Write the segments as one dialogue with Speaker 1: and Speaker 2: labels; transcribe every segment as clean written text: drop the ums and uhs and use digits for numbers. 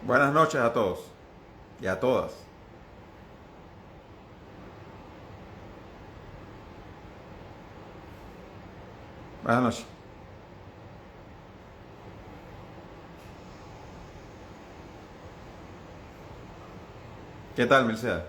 Speaker 1: Buenas noches a todos y a todas. Buenas noches. ¿Qué tal, Mircea?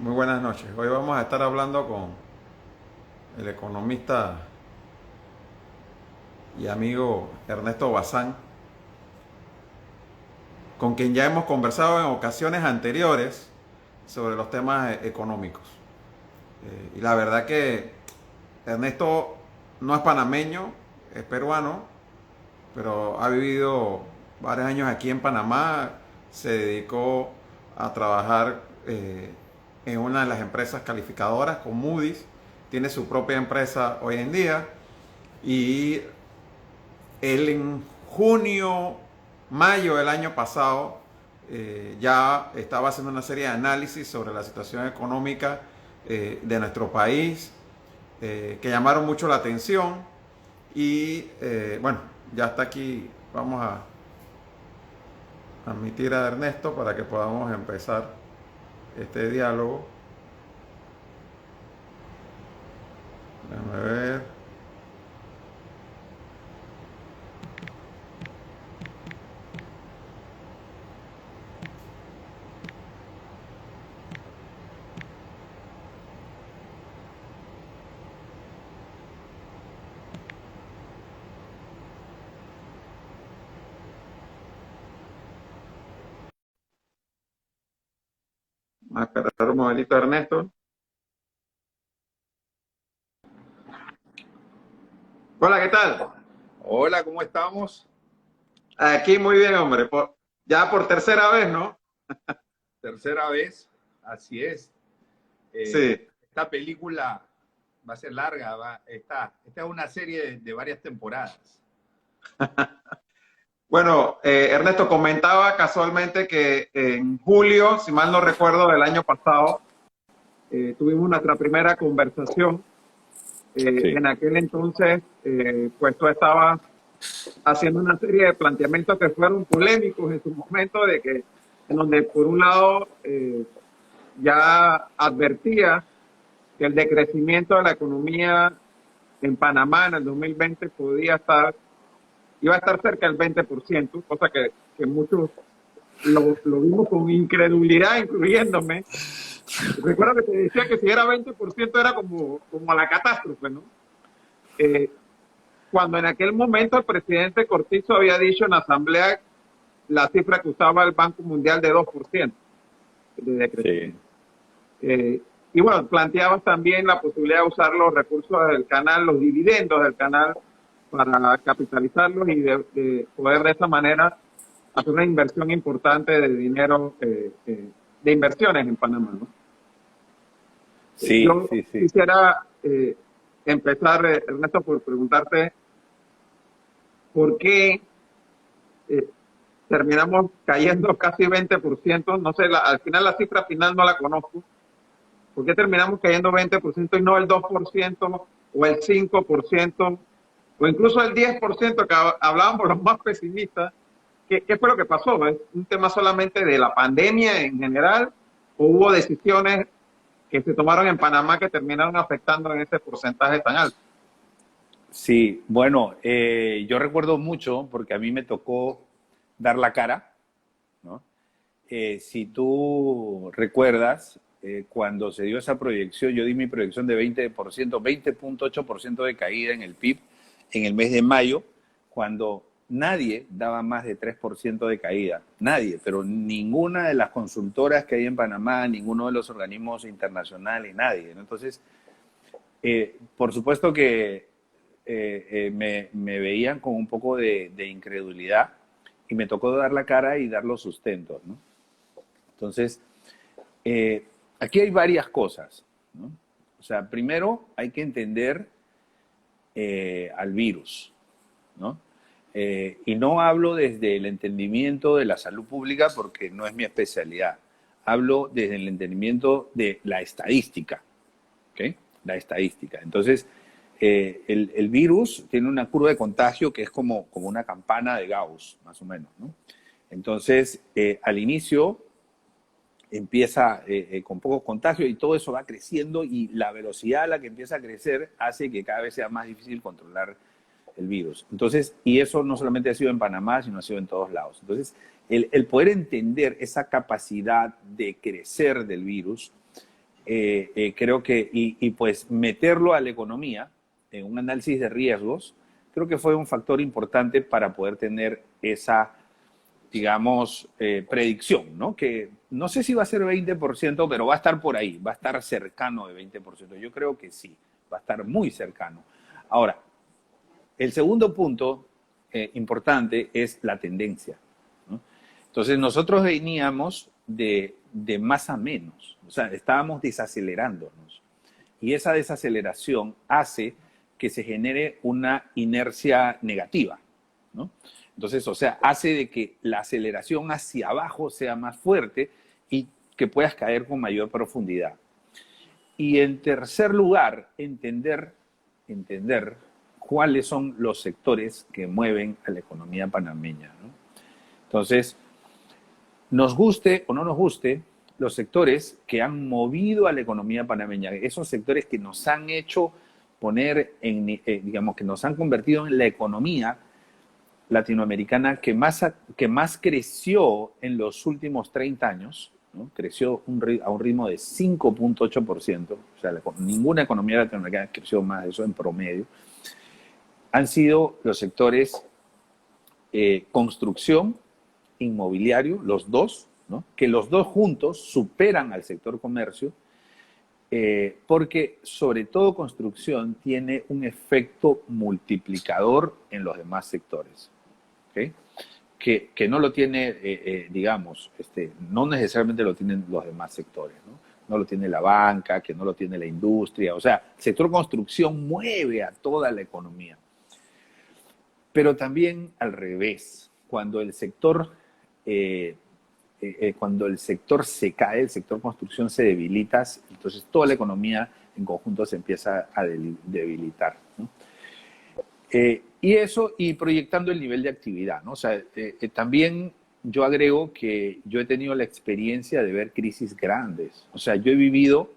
Speaker 1: Muy buenas noches. Hoy vamos a estar hablando con el economista y amigo Ernesto Bazán, con quien ya hemos conversado en ocasiones anteriores sobre los temas económicos. Y la verdad que Ernesto no es panameño, es peruano, pero ha vivido varios años aquí en Panamá, se dedicó a trabajar en una de las empresas calificadoras con Moody's, tiene su propia empresa hoy en día y él en junio, mayo del año pasado ya estaba haciendo una serie de análisis sobre la situación económica de nuestro país que llamaron mucho la atención y bueno, ya está aquí. Vamos a admitir a Ernesto para que podamos empezar este diálogo. Déjame ver. Vamos a esperar un momentito, Ernesto. Hola, ¿qué tal?
Speaker 2: Hola, ¿cómo estamos?
Speaker 1: Aquí muy bien, hombre. Ya por tercera vez, ¿no?
Speaker 2: Tercera vez, así es.
Speaker 1: Sí.
Speaker 2: Esta película va a ser larga, esta es una serie de varias temporadas.
Speaker 1: Bueno, Ernesto comentaba casualmente que en julio, si mal no recuerdo, del año pasado, tuvimos nuestra primera conversación.
Speaker 2: Sí.
Speaker 1: En aquel entonces, pues tú estabas haciendo una serie de planteamientos que fueron polémicos en su momento, en donde por un lado ya advertía que el decrecimiento de la economía en Panamá en el 2020 iba a estar cerca del 20%, cosa que muchos lo vimos con incredulidad, incluyéndome. Recuerdo que te decía que si era 20% era como la catástrofe, ¿no? Eh, Cuando en aquel momento el presidente Cortizo había dicho en la asamblea la cifra que usaba el Banco Mundial de 2% de
Speaker 2: Sí.
Speaker 1: decrecimiento. Y bueno, planteabas también la posibilidad de usar los recursos del canal, los dividendos del canal, para capitalizarlos y de poder de esa manera hacer una inversión importante de dinero, de inversiones en Panamá, ¿no?
Speaker 2: Sí,
Speaker 1: Yo
Speaker 2: sí, sí.
Speaker 1: quisiera empezar, Ernesto, por preguntarte por qué eh, terminamos cayendo casi 20%. No sé, al final la cifra final no la conozco. ¿Por qué terminamos cayendo 20% y no el 2% o el 5% o incluso el 10% que hablábamos los más pesimistas? ¿Qué fue lo que pasó? ¿Es un tema solamente de la pandemia en general o hubo decisiones que se tomaron en Panamá que terminaron afectando en ese porcentaje tan alto?
Speaker 2: Sí, bueno, yo recuerdo mucho porque a mí me tocó dar la cara, ¿no? Si tú recuerdas, cuando se dio esa proyección, yo di mi proyección de 20%, 20,8% de caída en el PIB en el mes de mayo, cuando nadie daba más de 3% de caída. Nadie, pero ninguna de las consultoras que hay en Panamá, ninguno de los organismos internacionales, nadie, ¿no? Entonces, por supuesto que me veían con un poco de incredulidad y me tocó dar la cara y dar los sustentos, ¿no? Entonces, eh, aquí hay varias cosas, ¿no? O sea, primero hay que entender al virus, ¿no? Y no hablo desde el entendimiento de la salud pública porque no es mi especialidad. hablo desde el entendimiento de la estadística, ¿ok? La estadística. Entonces, el virus tiene una curva de contagio que es como una campana de Gauss, más o menos, ¿no? Entonces, al inicio empieza con poco contagio y todo eso va creciendo y la velocidad a la que empieza a crecer hace que cada vez sea más difícil controlar el virus. Entonces, y eso no solamente ha sido en Panamá, sino ha sido en todos lados. Entonces, el poder entender esa capacidad de crecer del virus, creo que, y pues meterlo a la economía en un análisis de riesgos, creo que fue un factor importante para poder tener esa, digamos, predicción, ¿no? Que no sé si va a ser 20%, pero va a estar por ahí, va a estar cercano de 20%. Yo creo que sí, va a estar muy cercano. Ahora, el segundo punto importante es la tendencia, ¿no? Entonces, nosotros veníamos de más a menos, o sea, estábamos desacelerándonos. Y esa desaceleración hace que se genere una inercia negativa, ¿no? Entonces, o sea, hace de que la aceleración hacia abajo sea más fuerte y que puedas caer con mayor profundidad. Y en tercer lugar, entender cuáles son los sectores que mueven a la economía panameña, ¿no? Entonces, nos guste o no nos guste, los sectores que han movido a la economía panameña, esos sectores que nos han hecho poner digamos, que nos han convertido en la economía latinoamericana que más creció en los últimos 30 años, ¿no? Creció a un ritmo de 5.8%, o sea, ninguna economía latinoamericana creció más de eso en promedio, han sido los sectores construcción, inmobiliario, los dos, ¿no? Que los dos juntos superan al sector comercio, porque sobre todo construcción tiene un efecto multiplicador en los demás sectores, ¿okay? Que no lo tiene, digamos, no necesariamente lo tienen los demás sectores, ¿no? No lo tiene la banca, que no lo tiene la industria, o sea, el sector construcción mueve a toda la economía. Pero también al revés, cuando el sector se cae, el sector construcción se debilita, entonces toda la economía en conjunto se empieza a debilitar, ¿no? Y eso, y proyectando el nivel de actividad, ¿no? O sea, también yo agrego que yo he tenido la experiencia de ver crisis grandes. O sea, yo he vivido,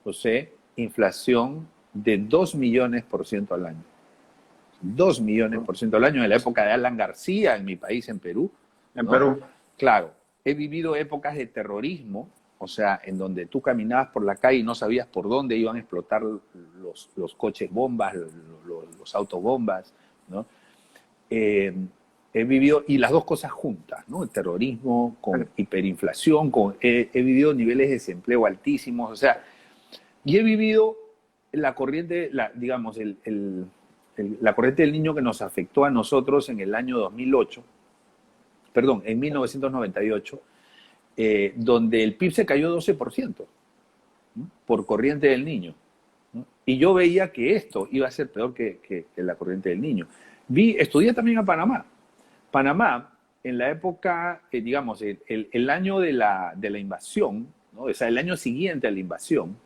Speaker 2: José, inflación de 2 millones% al año. 2 millones% al año en la época de Alan García en mi país, en Perú,
Speaker 1: En
Speaker 2: ¿no?
Speaker 1: Perú.
Speaker 2: Claro, he vivido épocas de terrorismo, o sea, en donde tú caminabas por la calle y no sabías por dónde iban a explotar los coches bombas, los autobombas, ¿no? He vivido, y las dos cosas juntas, ¿no? El terrorismo con hiperinflación, he vivido niveles de desempleo altísimos, o sea, y he vivido la corriente, digamos, la corriente del niño que nos afectó a nosotros en el año 2008, perdón, en 1998, donde el PIB se cayó 12%, ¿no? Por corriente del niño, ¿no? Y yo veía que esto iba a ser peor que la corriente del niño. Estudié también a Panamá. Panamá, en la época, digamos, el año de la invasión, ¿no? O sea, el año siguiente a la invasión,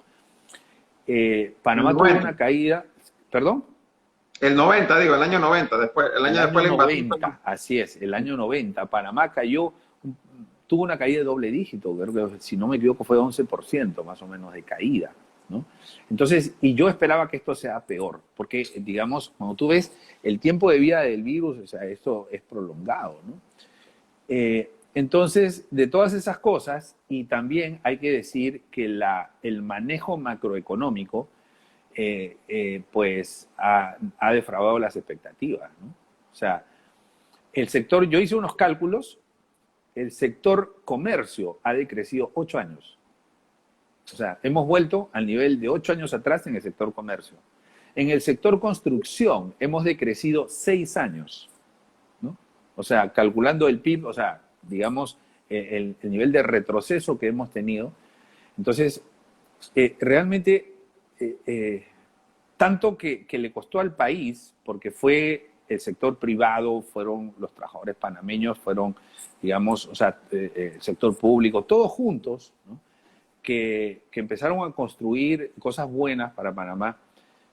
Speaker 2: Panamá tuvo una caída, ¿perdón?
Speaker 1: El 90, digo, el año 90, después, el año después de la invasión.
Speaker 2: 90, así es, el año 90, Panamá tuvo una caída de doble dígito, creo que, si no me equivoco fue 11% más o menos de caída, ¿no? Entonces, y yo esperaba que esto sea peor, porque, digamos, cuando tú ves el tiempo de vida del virus, o sea, esto es prolongado, ¿no? Entonces, de todas esas cosas, y también hay que decir que el manejo macroeconómico, pues ha defraudado las expectativas, ¿no? O sea, yo hice unos cálculos, el sector comercio ha decrecido 8 años. O sea, hemos vuelto al nivel de 8 años atrás en el sector comercio. En el sector construcción hemos decrecido 6 años, ¿no? O sea, calculando el PIB, o sea, digamos, el nivel de retroceso que hemos tenido. Entonces, realmente, tanto que le costó al país, porque fue el sector privado, fueron los trabajadores panameños, fueron, digamos, o sea, el sector público, todos juntos, ¿no? que empezaron a construir cosas buenas para Panamá,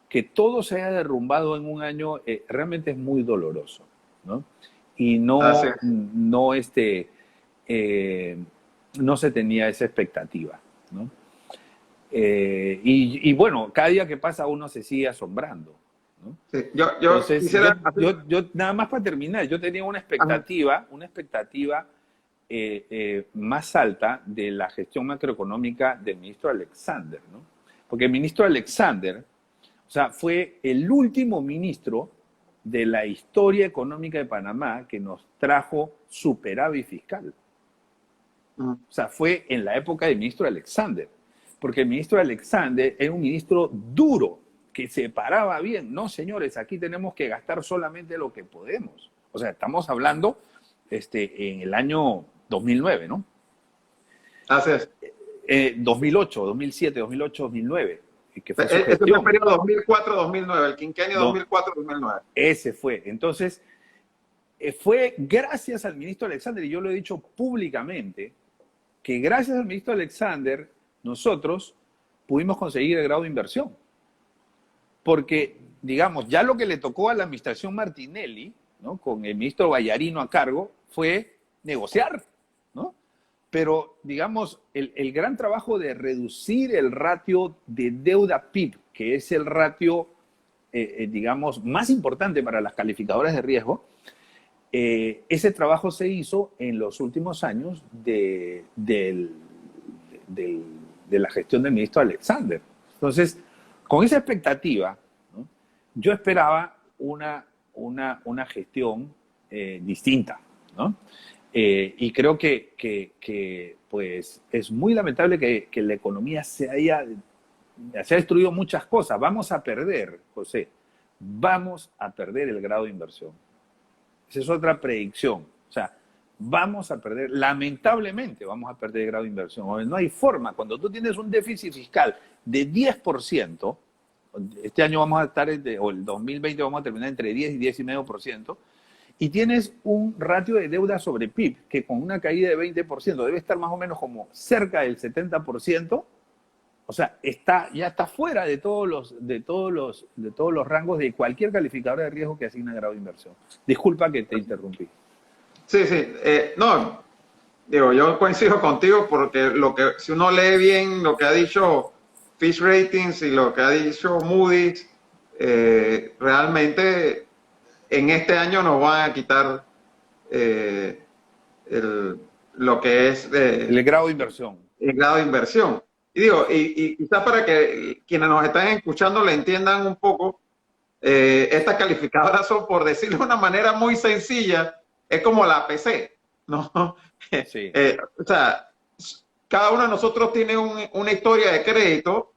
Speaker 2: que todo se haya derrumbado en un año, realmente es muy doloroso, ¿no? Y
Speaker 1: Así
Speaker 2: no,
Speaker 1: es.
Speaker 2: no, no se tenía esa expectativa, ¿no? Y bueno, cada día que pasa uno se sigue asombrando, ¿no?
Speaker 1: Sí, yo
Speaker 2: Entonces,
Speaker 1: quisiera hacer...
Speaker 2: yo nada más para terminar, yo tenía
Speaker 1: Ajá.
Speaker 2: una expectativa más alta de la gestión macroeconómica del ministro Alexander, ¿no? Porque el ministro Alexander, o sea, fue el último ministro de la historia económica de Panamá que nos trajo superávit fiscal.
Speaker 1: Ujú.
Speaker 2: O sea, fue en la época del ministro Alexander, porque el ministro Alexander era un ministro duro, que se paraba bien. No, señores, aquí tenemos que gastar solamente lo que podemos. O sea, estamos hablando en el año 2009, ¿no?
Speaker 1: Así es.
Speaker 2: 2008, 2007, 2008, 2009, que fue su
Speaker 1: Este fue el
Speaker 2: gestión.
Speaker 1: periodo 2004-2009, el quinquenio
Speaker 2: No,
Speaker 1: 2004-2009.
Speaker 2: ese fue. Entonces, fue gracias al ministro Alexander, y yo lo he dicho públicamente, que gracias al ministro Alexander, nosotros pudimos conseguir el grado de inversión. Porque, digamos, ya lo que le tocó a la administración Martinelli, ¿no? Con el ministro Vallarino a cargo, fue negociar, ¿no? Pero, digamos, el gran trabajo de reducir el ratio de deuda PIB, que es el ratio, digamos, más importante para las calificadoras de riesgo, ese trabajo se hizo en los últimos años de la gestión del ministro Alexander. Entonces, con esa expectativa, ¿no? Yo esperaba una gestión distinta, ¿no? Y creo que, pues, es muy lamentable que la economía se ha destruido muchas cosas. Vamos a perder, José, vamos a perder el grado de inversión. Esa es otra predicción. O sea, vamos a perder, lamentablemente vamos a perder el grado de inversión. No hay forma. Cuando tú tienes un déficit fiscal de 10%, este año vamos a estar, o el 2020 vamos a terminar entre 10 y 10,5%, y tienes un ratio de deuda sobre PIB que con una caída de 20% debe estar más o menos como cerca del 70%, o sea, ya está fuera de todos los rangos de cualquier calificador de riesgo que asigna grado de inversión. Disculpa que te interrumpí.
Speaker 1: Sí, sí. No, digo, yo coincido contigo porque si uno lee bien lo que ha dicho Fitch Ratings y lo que ha dicho Moody's, realmente en este año nos van a quitar eh, lo que es
Speaker 2: El grado de inversión.
Speaker 1: el grado de inversión. Y digo, y quizás para que quienes nos están escuchando le entiendan un poco, estas calificadoras son, por decirlo de una manera muy sencilla, es como la PC, ¿no?
Speaker 2: Sí.
Speaker 1: O sea, cada uno de nosotros tiene una historia de crédito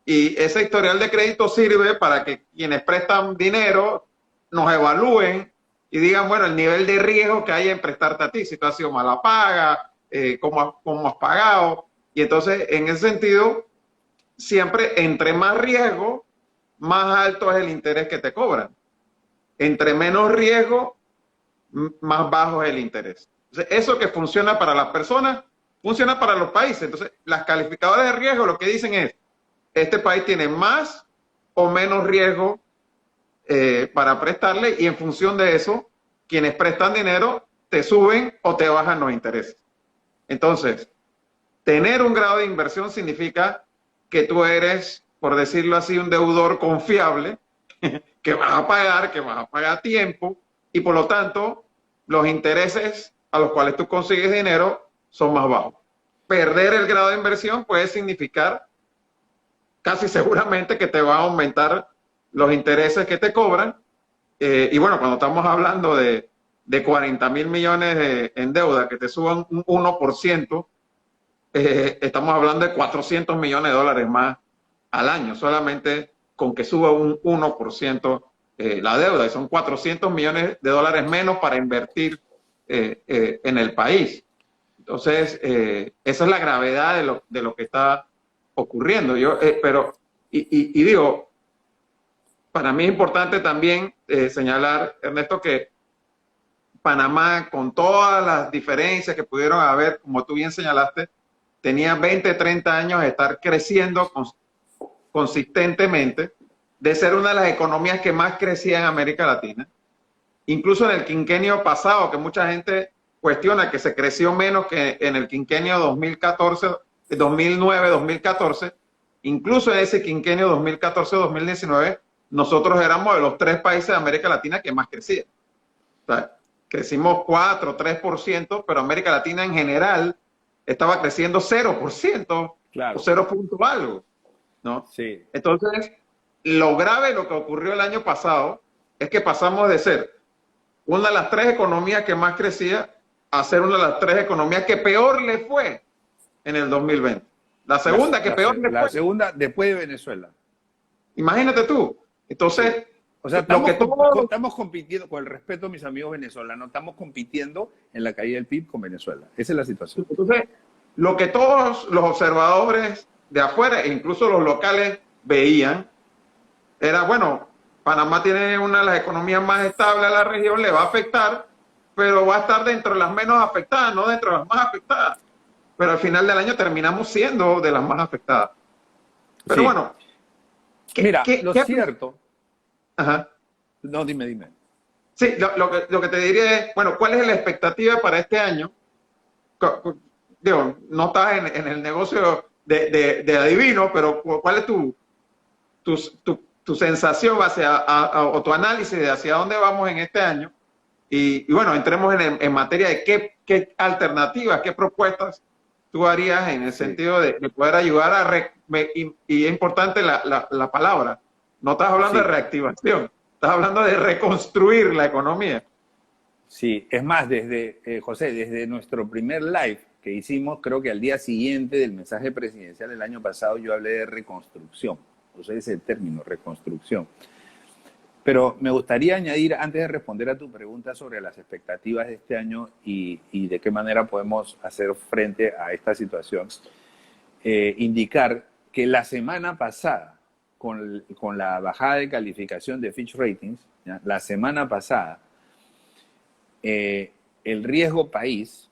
Speaker 1: y ese historial de crédito sirve para que quienes prestan dinero nos evalúen y digan, bueno, el nivel de riesgo que hay en prestarte a ti, si tú has sido mala paga, cómo has pagado. Y entonces, en ese sentido, siempre entre más riesgo, más alto es el interés que te cobran. Entre menos riesgo, más bajo es el interés. Entonces, eso que funciona para las personas, funciona para los países. Entonces, las calificadoras de riesgo lo que dicen es, este país tiene más o menos riesgo para prestarle y en función de eso, quienes prestan dinero te suben o te bajan los intereses. Entonces, tener un grado de inversión significa que tú eres, por decirlo así, un deudor confiable, que vas a pagar a tiempo y por lo tanto los intereses a los cuales tú consigues dinero son más bajos. Perder el grado de inversión puede significar casi seguramente que te va a aumentar los intereses que te cobran. Y bueno, cuando estamos hablando de 40,000 millones en deuda, que te suban un 1%, estamos hablando de 400 millones de dólares más al año, solamente con que suba un 1% la deuda. Y son 400 millones de dólares menos para invertir en el país. Entonces, esa es la gravedad de lo que está ocurriendo. Pero digo, para mí es importante también señalar, Ernesto, que Panamá, con todas las diferencias que pudieron haber, como tú bien señalaste, tenía 20, 30 años de estar creciendo consistentemente, de ser una de las economías que más crecía en América Latina. Incluso en el quinquenio pasado, que mucha gente cuestiona que se creció menos que en el quinquenio 2014, 2009-2014, incluso en ese quinquenio 2014-2019, nosotros éramos de los 3 países de América Latina que más crecían. O sea, crecimos 4, 3%, pero América Latina en general estaba creciendo 0% o
Speaker 2: Claro,
Speaker 1: 0 punto algo, ¿no?
Speaker 2: sí,
Speaker 1: Entonces, lo grave de lo que ocurrió el año pasado es que pasamos de ser una de las 3 economías que más crecía a ser una de las 3 economías que peor le fue en el 2020. La segunda que peor le
Speaker 2: la
Speaker 1: fue.
Speaker 2: segunda después de Venezuela.
Speaker 1: Imagínate tú.
Speaker 2: Sí.
Speaker 1: Entonces,
Speaker 2: O sea,
Speaker 1: lo que todos...
Speaker 2: estamos compitiendo, con el respeto a mis amigos venezolanos, estamos compitiendo en la caída del PIB con Venezuela. Esa es la situación.
Speaker 1: Entonces, lo que todos los observadores de afuera e incluso los locales veían era, bueno, Panamá tiene una de las economías más estables de la región, le va a afectar, pero va a estar dentro de las menos afectadas, no dentro de las más afectadas. Pero al final del año terminamos siendo de las más afectadas. Pero
Speaker 2: Sí.
Speaker 1: bueno,
Speaker 2: Mira, lo cierto...
Speaker 1: Ajá.
Speaker 2: No, dime.
Speaker 1: Sí, lo que te diría es, bueno, ¿cuál es la expectativa para este año? Digo, no estás en el negocio de adivino, pero ¿cuál es tu sensación o tu análisis de hacia dónde vamos en este año? Y bueno, entremos en materia de qué alternativas, qué propuestas tú harías en el sentido de poder ayudar y es importante la palabra. No estás hablando de
Speaker 2: Sí,
Speaker 1: reactivación, estás hablando de reconstruir la economía.
Speaker 2: sí. Es más, José, desde nuestro primer live que hicimos, creo que al día siguiente del mensaje presidencial del año pasado, yo hablé de reconstrucción. Usé ese término, reconstrucción. Pero me gustaría añadir, antes de responder a tu pregunta sobre las expectativas de este año y de qué manera podemos hacer frente a esta situación, indicar que la semana pasada, con la bajada de calificación de Fitch Ratings, ¿ya? La semana pasada, el riesgo país,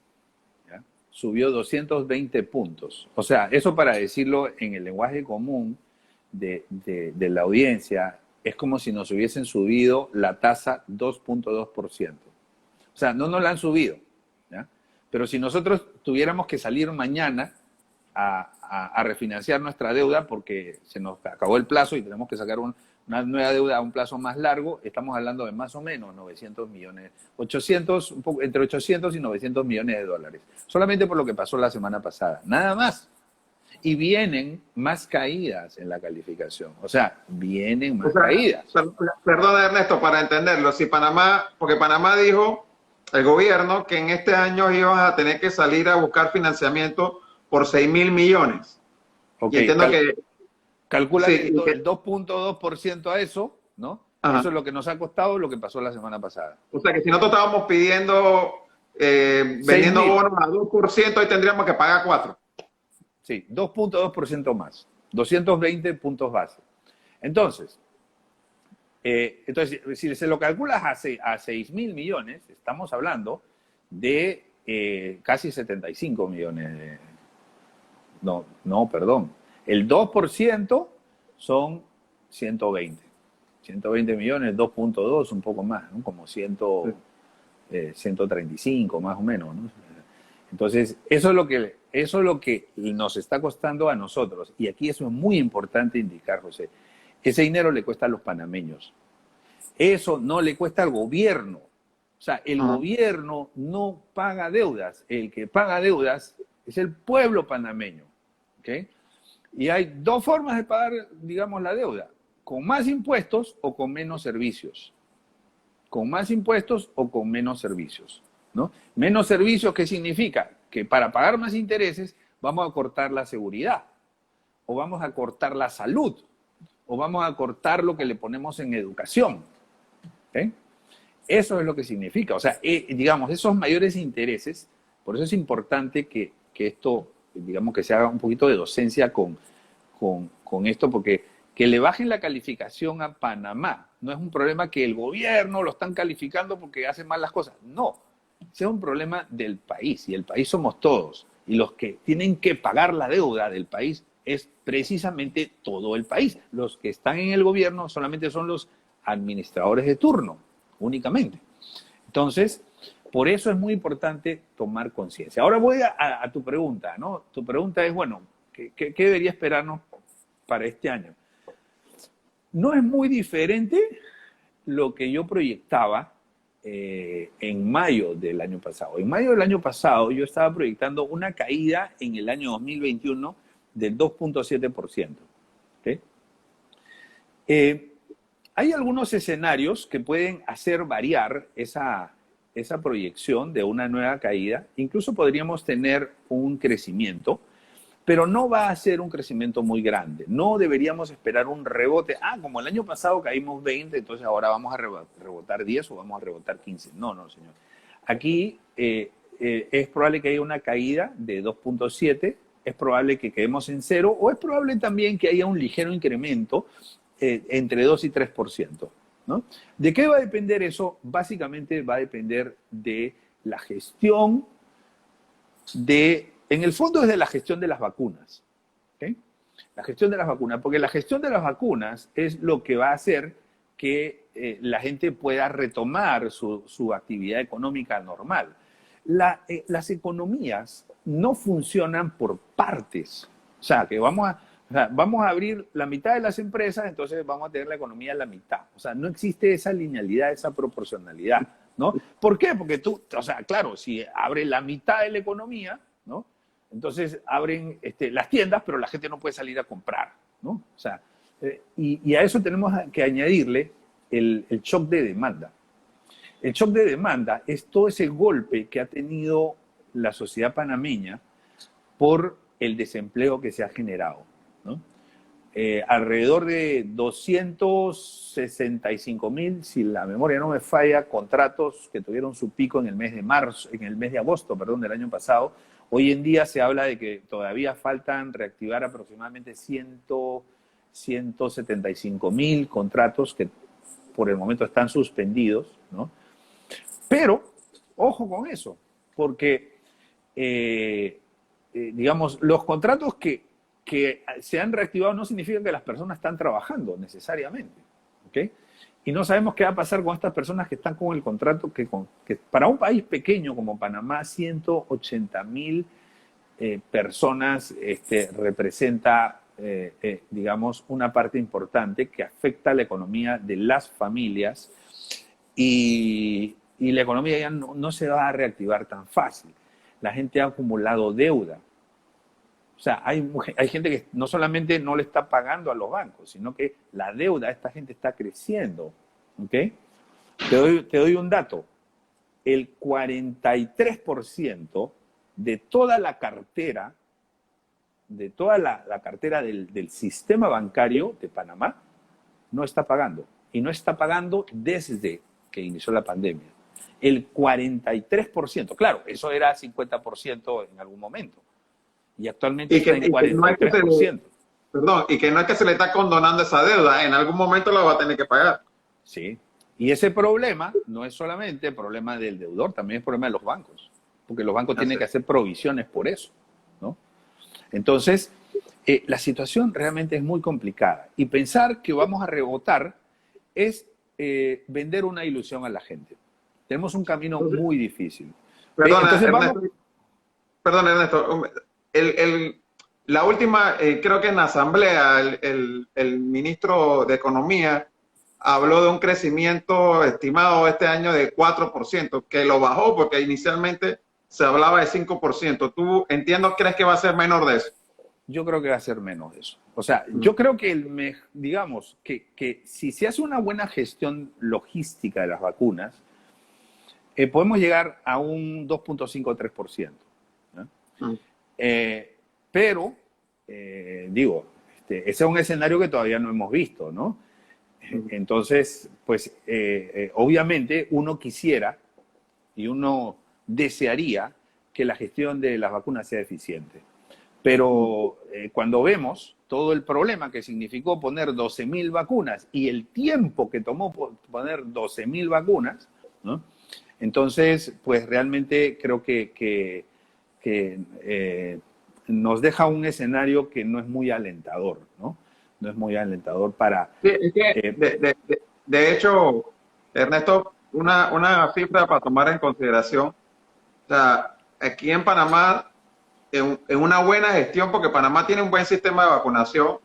Speaker 2: ¿ya?, subió 220 puntos. O sea, eso para decirlo en el lenguaje común de la audiencia, es como si nos hubiesen subido la tasa 2.2%. O sea, no nos la han subido, ¿ya? Pero si nosotros tuviéramos que salir mañana a refinanciar nuestra deuda porque se nos acabó el plazo y tenemos que sacar una nueva deuda a un plazo más largo, estamos hablando de más o menos 900 millones, 800, entre 800 y 900 millones de dólares. Solamente por lo que pasó la semana pasada. Nada más. Y vienen más caídas en la calificación. O sea, vienen más caídas.
Speaker 1: Perdón, Ernesto, para entenderlo. Si Panamá, porque Panamá dijo, el gobierno, que en este año iban a tener que salir a buscar financiamiento por 6.000 millones.
Speaker 2: Okay,
Speaker 1: y entiendo que...
Speaker 2: Calcula
Speaker 1: Sí,
Speaker 2: el 2.2% a eso, ¿no?
Speaker 1: Ajá.
Speaker 2: Eso es lo que nos ha costado lo que pasó la semana pasada.
Speaker 1: O sea que si nosotros estábamos pidiendo, vendiendo
Speaker 2: 6.000.
Speaker 1: bonos a 2%, hoy tendríamos que pagar 4.
Speaker 2: Sí, 2.2% más. 220 puntos base. Entonces, si se lo calculas a 6.000 millones, estamos hablando de casi 75 millones. No, perdón. El 2% son 120. 120 millones, 2.2, un poco más, ¿no? Como 135 más o menos, ¿no? Entonces, eso es lo que nos está costando a nosotros. Y aquí eso es muy importante indicar, José. Ese dinero le cuesta a los panameños. Eso no le cuesta al gobierno. O sea, el gobierno no paga deudas. El que paga deudas es el pueblo panameño. ¿Okay? Y hay dos formas de pagar, digamos, la deuda. Con más impuestos o con menos servicios. Con más impuestos o con menos servicios, ¿no? Menos servicios, ¿qué significa? Que para pagar más intereses vamos a cortar la seguridad, o vamos a cortar la salud, o vamos a cortar lo que le ponemos en educación. ¿Okay? Eso es lo que significa. O sea, digamos, esos mayores intereses, por eso es importante que esto, digamos, que se haga un poquito de docencia con esto, porque Que le bajen la calificación a Panamá no es un problema que el gobierno lo están calificando porque hace mal las cosas. No, ese es un problema del país y el país somos todos. Y los que tienen que pagar la deuda del país es precisamente todo el país. Los que están en el gobierno solamente son los administradores de turno, únicamente. Entonces, por eso es muy importante tomar conciencia. Ahora voy a tu pregunta, ¿no? Tu pregunta es, bueno, ¿qué debería esperarnos para este año? No es muy diferente lo que yo proyectaba en mayo del año pasado. En mayo del año pasado yo estaba proyectando una caída en el año 2021 del 2.7%. ¿Okay? Hay algunos escenarios que pueden hacer variar esa proyección de una nueva caída. Incluso podríamos tener un crecimiento, pero no va a ser un crecimiento muy grande. No deberíamos esperar un rebote. Como el año pasado caímos 20, entonces ahora vamos a rebotar 10 o vamos a rebotar 15. No, no, señor. Aquí es probable que haya una caída de 2.7, es probable que quedemos en cero, o es probable también que haya un ligero incremento entre 2 y 3%. ¿No? ¿De qué va a depender eso? Básicamente va a depender de la gestión en el fondo es de la gestión de las vacunas. ¿Okay? La gestión de las vacunas, porque la gestión de las vacunas es lo que va a hacer que la gente pueda retomar su actividad económica normal. Las economías no funcionan por partes. O sea, que vamos a abrir la mitad de las empresas, entonces vamos a tener la economía a la mitad. O sea, no existe esa linealidad, esa proporcionalidad, ¿no? ¿Por qué? Porque claro, si abre la mitad de la economía, ¿no? Entonces abren las tiendas, pero la gente no puede salir a comprar, ¿no? O sea, y a eso tenemos que añadirle el shock de demanda. El shock de demanda es todo ese golpe que ha tenido la sociedad panameña por el desempleo que se ha generado, ¿no? Alrededor de 265,000, si la memoria no me falla, contratos que tuvieron su pico en el mes de agosto, del año pasado. Hoy en día se habla de que todavía faltan reactivar aproximadamente 175,000 contratos que por el momento están suspendidos, ¿no? Pero, ojo con eso, porque, digamos, los contratos que se han reactivado no significan que las personas están trabajando necesariamente, ¿ok? Y no sabemos qué va a pasar con estas personas que están con el contrato, que para un país pequeño como Panamá, 180,000 personas representa, digamos, una parte importante que afecta a la economía de las familias y la economía ya no se va a reactivar tan fácil. La gente ha acumulado deuda. O sea, hay gente que no solamente no le está pagando a los bancos, sino que la deuda de esta gente está creciendo. ¿Ok? Te doy un dato. El 43% de toda la cartera, del sistema bancario de Panamá, no está pagando. Y no está pagando desde que inició la pandemia. El 43%. Claro, eso era 50% en algún momento. Y actualmente está en 43%.
Speaker 1: Y que no es que se le está condonando esa deuda, en algún momento la va a tener que pagar.
Speaker 2: Sí. Y ese problema no es solamente el problema del deudor, también es el problema de los bancos. Porque los bancos tienen que hacer provisiones por eso, ¿no? Entonces, la situación realmente es muy complicada. Y pensar que vamos a rebotar es vender una ilusión a la gente. Tenemos un camino muy difícil.
Speaker 1: Perdón, Ernesto. La última, creo que en la asamblea, el ministro de Economía habló de un crecimiento estimado este año de 4%, que lo bajó porque inicialmente se hablaba de 5%. ¿Tú crees que va a ser menor de eso?
Speaker 2: Yo creo que va a ser menos de eso. O sea, yo creo que digamos que si se hace una buena gestión logística de las vacunas, podemos llegar a un 2.5 o 3%. ¿No? Pero, ese es un escenario que todavía no hemos visto, ¿no? Entonces, pues, obviamente uno quisiera y uno desearía que la gestión de las vacunas sea eficiente. Pero cuando vemos todo el problema que significó poner 12.000 vacunas y el tiempo que tomó poner 12.000 vacunas, ¿no? Entonces, pues realmente creo que nos deja un escenario que no es muy alentador, ¿no? No es muy alentador para...
Speaker 1: Sí, es que, de hecho, Ernesto, una cifra para tomar en consideración. O sea, aquí en Panamá, en una buena gestión, porque Panamá tiene un buen sistema de vacunación,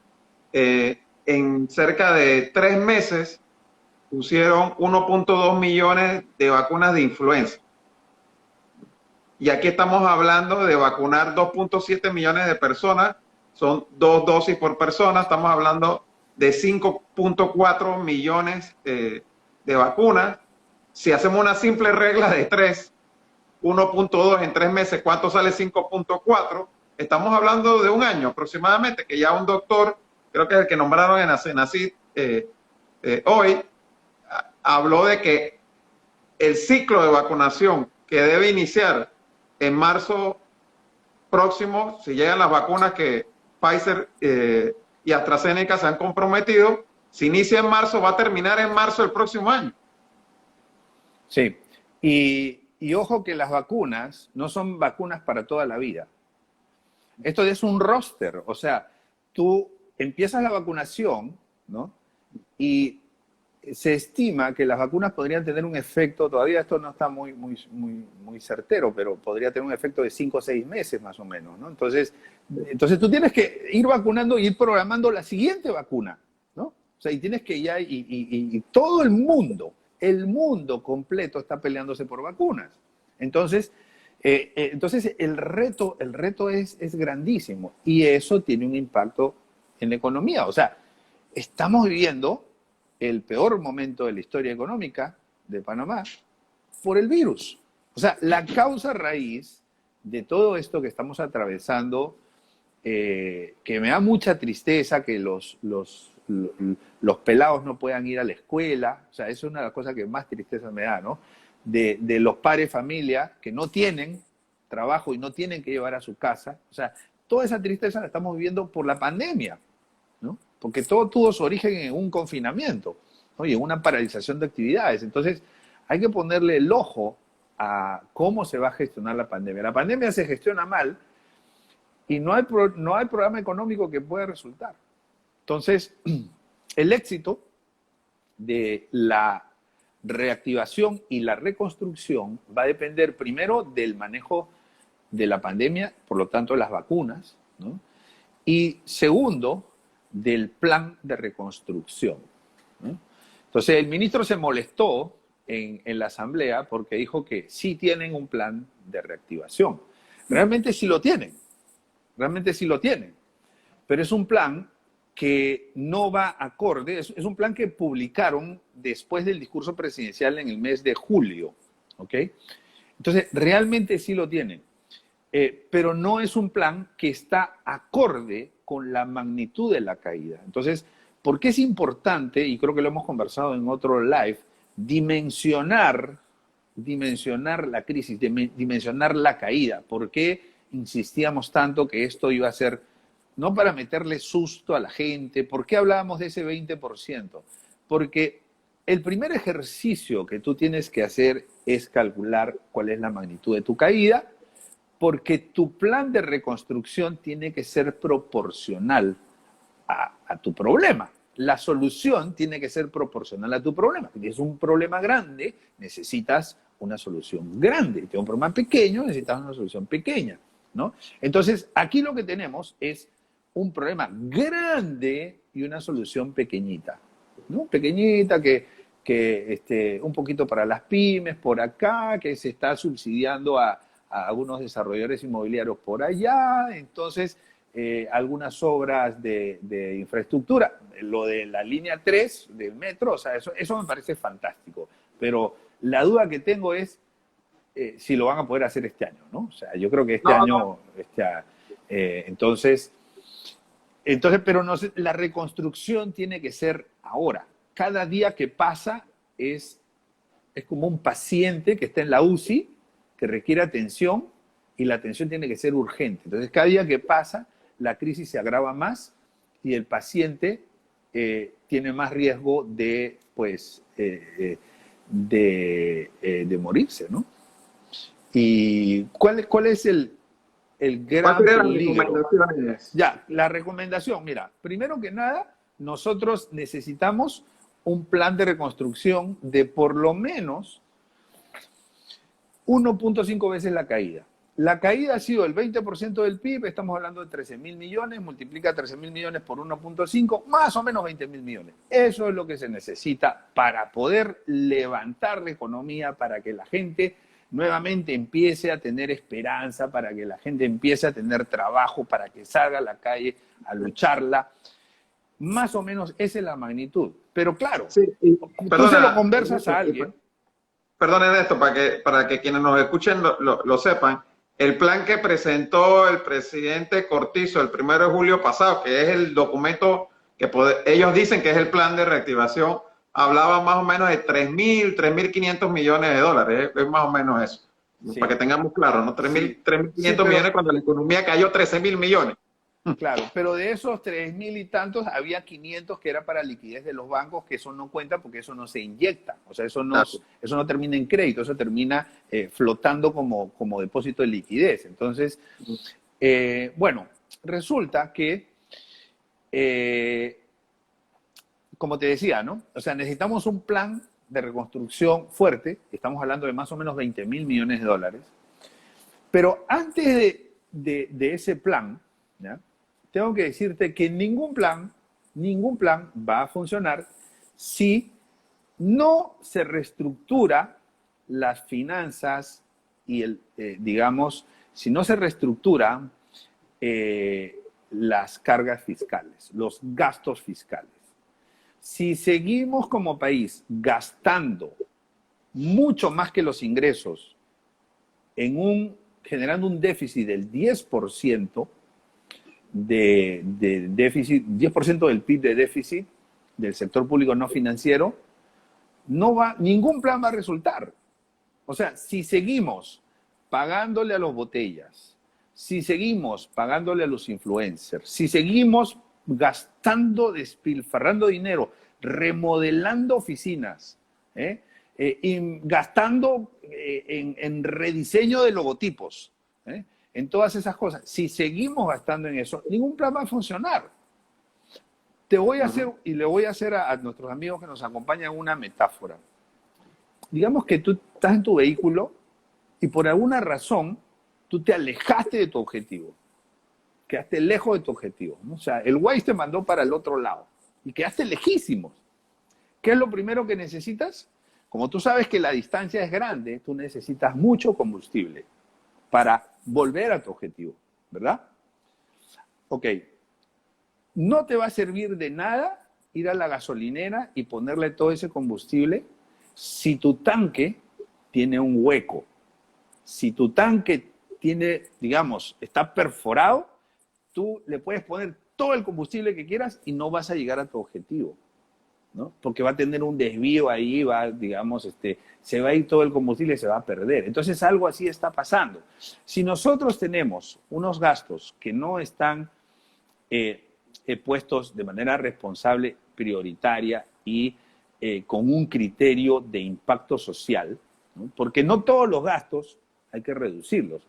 Speaker 1: en cerca de 3 meses pusieron 1.2 millones de vacunas de influenza. Y aquí estamos hablando de vacunar 2.7 millones de personas, son 2 dosis por persona, estamos hablando de 5.4 millones de vacunas. Si hacemos una simple regla de 3, 1.2 en 3 meses, ¿cuánto sale 5.4? Estamos hablando de un año aproximadamente, que ya un doctor, creo que es el que nombraron en Asenacid hoy, habló de que el ciclo de vacunación que debe iniciar en marzo próximo, si llegan las vacunas que Pfizer y AstraZeneca se han comprometido, si inicia en marzo, va a terminar en marzo del próximo año.
Speaker 2: Sí, y ojo que las vacunas no son vacunas para toda la vida. Esto es un roster, o sea, tú empiezas la vacunación, ¿no? Y se estima que las vacunas podrían tener un efecto, todavía esto no está muy certero, pero podría tener un efecto de 5 o 6 meses más o menos, ¿no? Entonces tú tienes que ir vacunando y ir programando la siguiente vacuna, ¿no? O sea, y tienes que ya, y todo el mundo completo está peleándose por vacunas. Entonces el reto es grandísimo y eso tiene un impacto en la economía. O sea, estamos viviendo el peor momento de la historia económica de Panamá por el virus. O sea, la causa raíz de todo esto que estamos atravesando, que me da mucha tristeza que los pelados no puedan ir a la escuela, o sea, eso es una de las cosas que más tristeza me da, ¿no? De los padres de familia que no tienen trabajo y no tienen que llevar a su casa. O sea, toda esa tristeza la estamos viviendo por la pandemia, ¿no? Porque todo tuvo su origen en un confinamiento, ¿no? Y en una paralización de actividades. Entonces, hay que ponerle el ojo a cómo se va a gestionar la pandemia. La pandemia se gestiona mal y no hay programa económico que pueda resultar. Entonces, el éxito de la reactivación y la reconstrucción va a depender primero del manejo de la pandemia, por lo tanto, las vacunas, ¿no? Y segundo, del plan de reconstrucción, ¿no? Entonces, el ministro se molestó en la asamblea porque dijo que sí tienen un plan de reactivación. Realmente sí lo tienen, pero es un plan que no va acorde, es un plan que publicaron después del discurso presidencial en el mes de julio, ¿ok? Entonces, realmente sí lo tienen, pero no es un plan que está acorde con la magnitud de la caída. Entonces, ¿por qué es importante, y creo que lo hemos conversado en otro live, dimensionar la crisis, dimensionar la caída? ¿Por qué insistíamos tanto que esto iba a ser, no para meterle susto a la gente? ¿Por qué hablábamos de ese 20%? Porque el primer ejercicio que tú tienes que hacer es calcular cuál es la magnitud de tu caída, porque tu plan de reconstrucción tiene que ser proporcional a tu problema. La solución tiene que ser proporcional a tu problema. Si tienes un problema grande, necesitas una solución grande. Si tienes un problema pequeño, necesitas una solución pequeña, ¿no? Entonces, aquí lo que tenemos es un problema grande y una solución pequeñita, ¿no? Pequeñita que un poquito para las pymes por acá, que se está subsidiando a algunos desarrolladores inmobiliarios por allá, entonces algunas obras de infraestructura, lo de la línea 3 del metro, o sea, eso me parece fantástico, pero la duda que tengo es si lo van a poder hacer este año, ¿no? O sea, yo creo que este año, entonces, pero no sé, la reconstrucción tiene que ser ahora. Cada día que pasa es como un paciente que está en la UCI, que requiere atención, y la atención tiene que ser urgente. Entonces, cada día que pasa la crisis se agrava más y el paciente tiene más riesgo de, pues, de morirse, ¿no? ¿Y cuál es el
Speaker 1: ¿Cuáles
Speaker 2: gran
Speaker 1: serían las
Speaker 2: peligro?
Speaker 1: recomendaciones?
Speaker 2: Ya, la recomendación, mira, primero que nada, nosotros necesitamos un plan de reconstrucción de por lo menos 1.5 veces la caída. La caída ha sido el 20% del PIB, estamos hablando de 13.000 millones, multiplica 13.000 millones por 1.5, más o menos 20.000 millones. Eso es lo que se necesita para poder levantar la economía, para que la gente nuevamente empiece a tener esperanza, para que la gente empiece a tener trabajo, para que salga a la calle a lucharla. Más o menos esa es la magnitud. Pero claro,
Speaker 1: Sí,
Speaker 2: tú se lo conversas a alguien.
Speaker 1: Perdón, Ernesto, para que quienes nos escuchen lo sepan, el plan que presentó el presidente Cortizo el 1 de julio pasado, que es el documento que ellos dicen que es el plan de reactivación, hablaba más o menos de 3.500 millones de dólares, es más o menos eso,
Speaker 2: Sí.
Speaker 1: para que tengamos claro, ¿no? 3.500
Speaker 2: Sí, pero,
Speaker 1: millones cuando la economía cayó 13.000 millones.
Speaker 2: claro, pero de esos 3.000 y tantos, había 500 que era para liquidez de los bancos, que eso no cuenta porque eso no se inyecta. O sea, eso no termina en crédito, eso termina flotando como depósito de liquidez. Entonces, bueno, resulta que, como te decía, ¿no? O sea, necesitamos un plan de reconstrucción fuerte, estamos hablando de más o menos 20.000 millones de dólares, pero antes de ese plan, ¿ya? Tengo que decirte que ningún plan va a funcionar si no se reestructura las finanzas y digamos, si no se reestructura las cargas fiscales, los gastos fiscales. Si seguimos como país gastando mucho más que los ingresos generando un déficit del 10%, de déficit, 10% del PIB de déficit del sector público no financiero, ningún plan va a resultar. O sea, si seguimos pagándole a los botellas, si seguimos pagándole a los influencers, si seguimos gastando, despilfarrando dinero, remodelando oficinas, gastando en rediseño de logotipos, en todas esas cosas. Si seguimos gastando en eso, ningún plan va a funcionar. Te voy a hacer, y le voy a hacer a nuestros amigos que nos acompañan una metáfora. Digamos que tú estás en tu vehículo y por alguna razón tú te alejaste de tu objetivo. Quedaste lejos de tu objetivo, ¿no? O sea, el Waze te mandó para el otro lado y quedaste lejísimos. ¿Qué es lo primero que necesitas? Como tú sabes que la distancia es grande, tú necesitas mucho combustible para volver a tu objetivo, ¿verdad? Ok. No te va a servir de nada ir a la gasolinera y ponerle todo ese combustible si tu tanque tiene un hueco. Si tu tanque tiene, digamos, está perforado, tú le puedes poner todo el combustible que quieras y no vas a llegar a tu objetivo, ¿no? Porque va a tener un desvío ahí, digamos, se va a ir todo el combustible y se va a perder. Entonces algo así está pasando. Si nosotros tenemos unos gastos que no están puestos de manera responsable, prioritaria y con un criterio de impacto social, ¿no? Porque no todos los gastos hay que reducirlos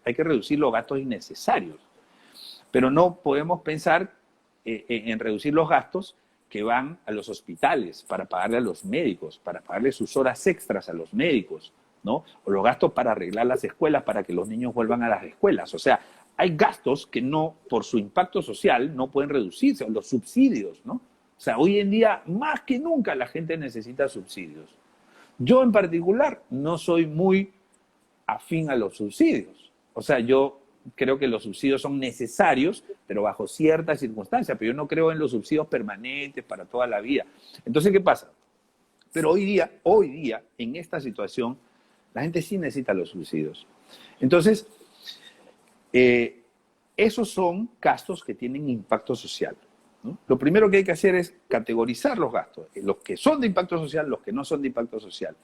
Speaker 2: los gastos innecesarios, pero no podemos pensar en reducir los gastos que van a los hospitales para pagarle a los médicos, para pagarle sus horas extras a los médicos, ¿no? O los gastos para arreglar las escuelas para que los niños vuelvan a las escuelas. O sea, hay gastos que no, por su impacto social, no pueden reducirse, los subsidios, ¿no? O sea, hoy en día, más que nunca, la gente necesita subsidios. Yo, en particular, no soy muy afín a los subsidios. O sea, yo creo que los subsidios son necesarios, pero bajo ciertas circunstancias. Pero yo no creo en los subsidios permanentes para toda la vida. Entonces, ¿qué pasa? Pero hoy día, en esta situación, la gente sí necesita los subsidios. Entonces, esos son gastos que tienen impacto social, ¿no? Lo primero que hay que hacer es categorizar los gastos, los que son de impacto social, los que no son de impacto social.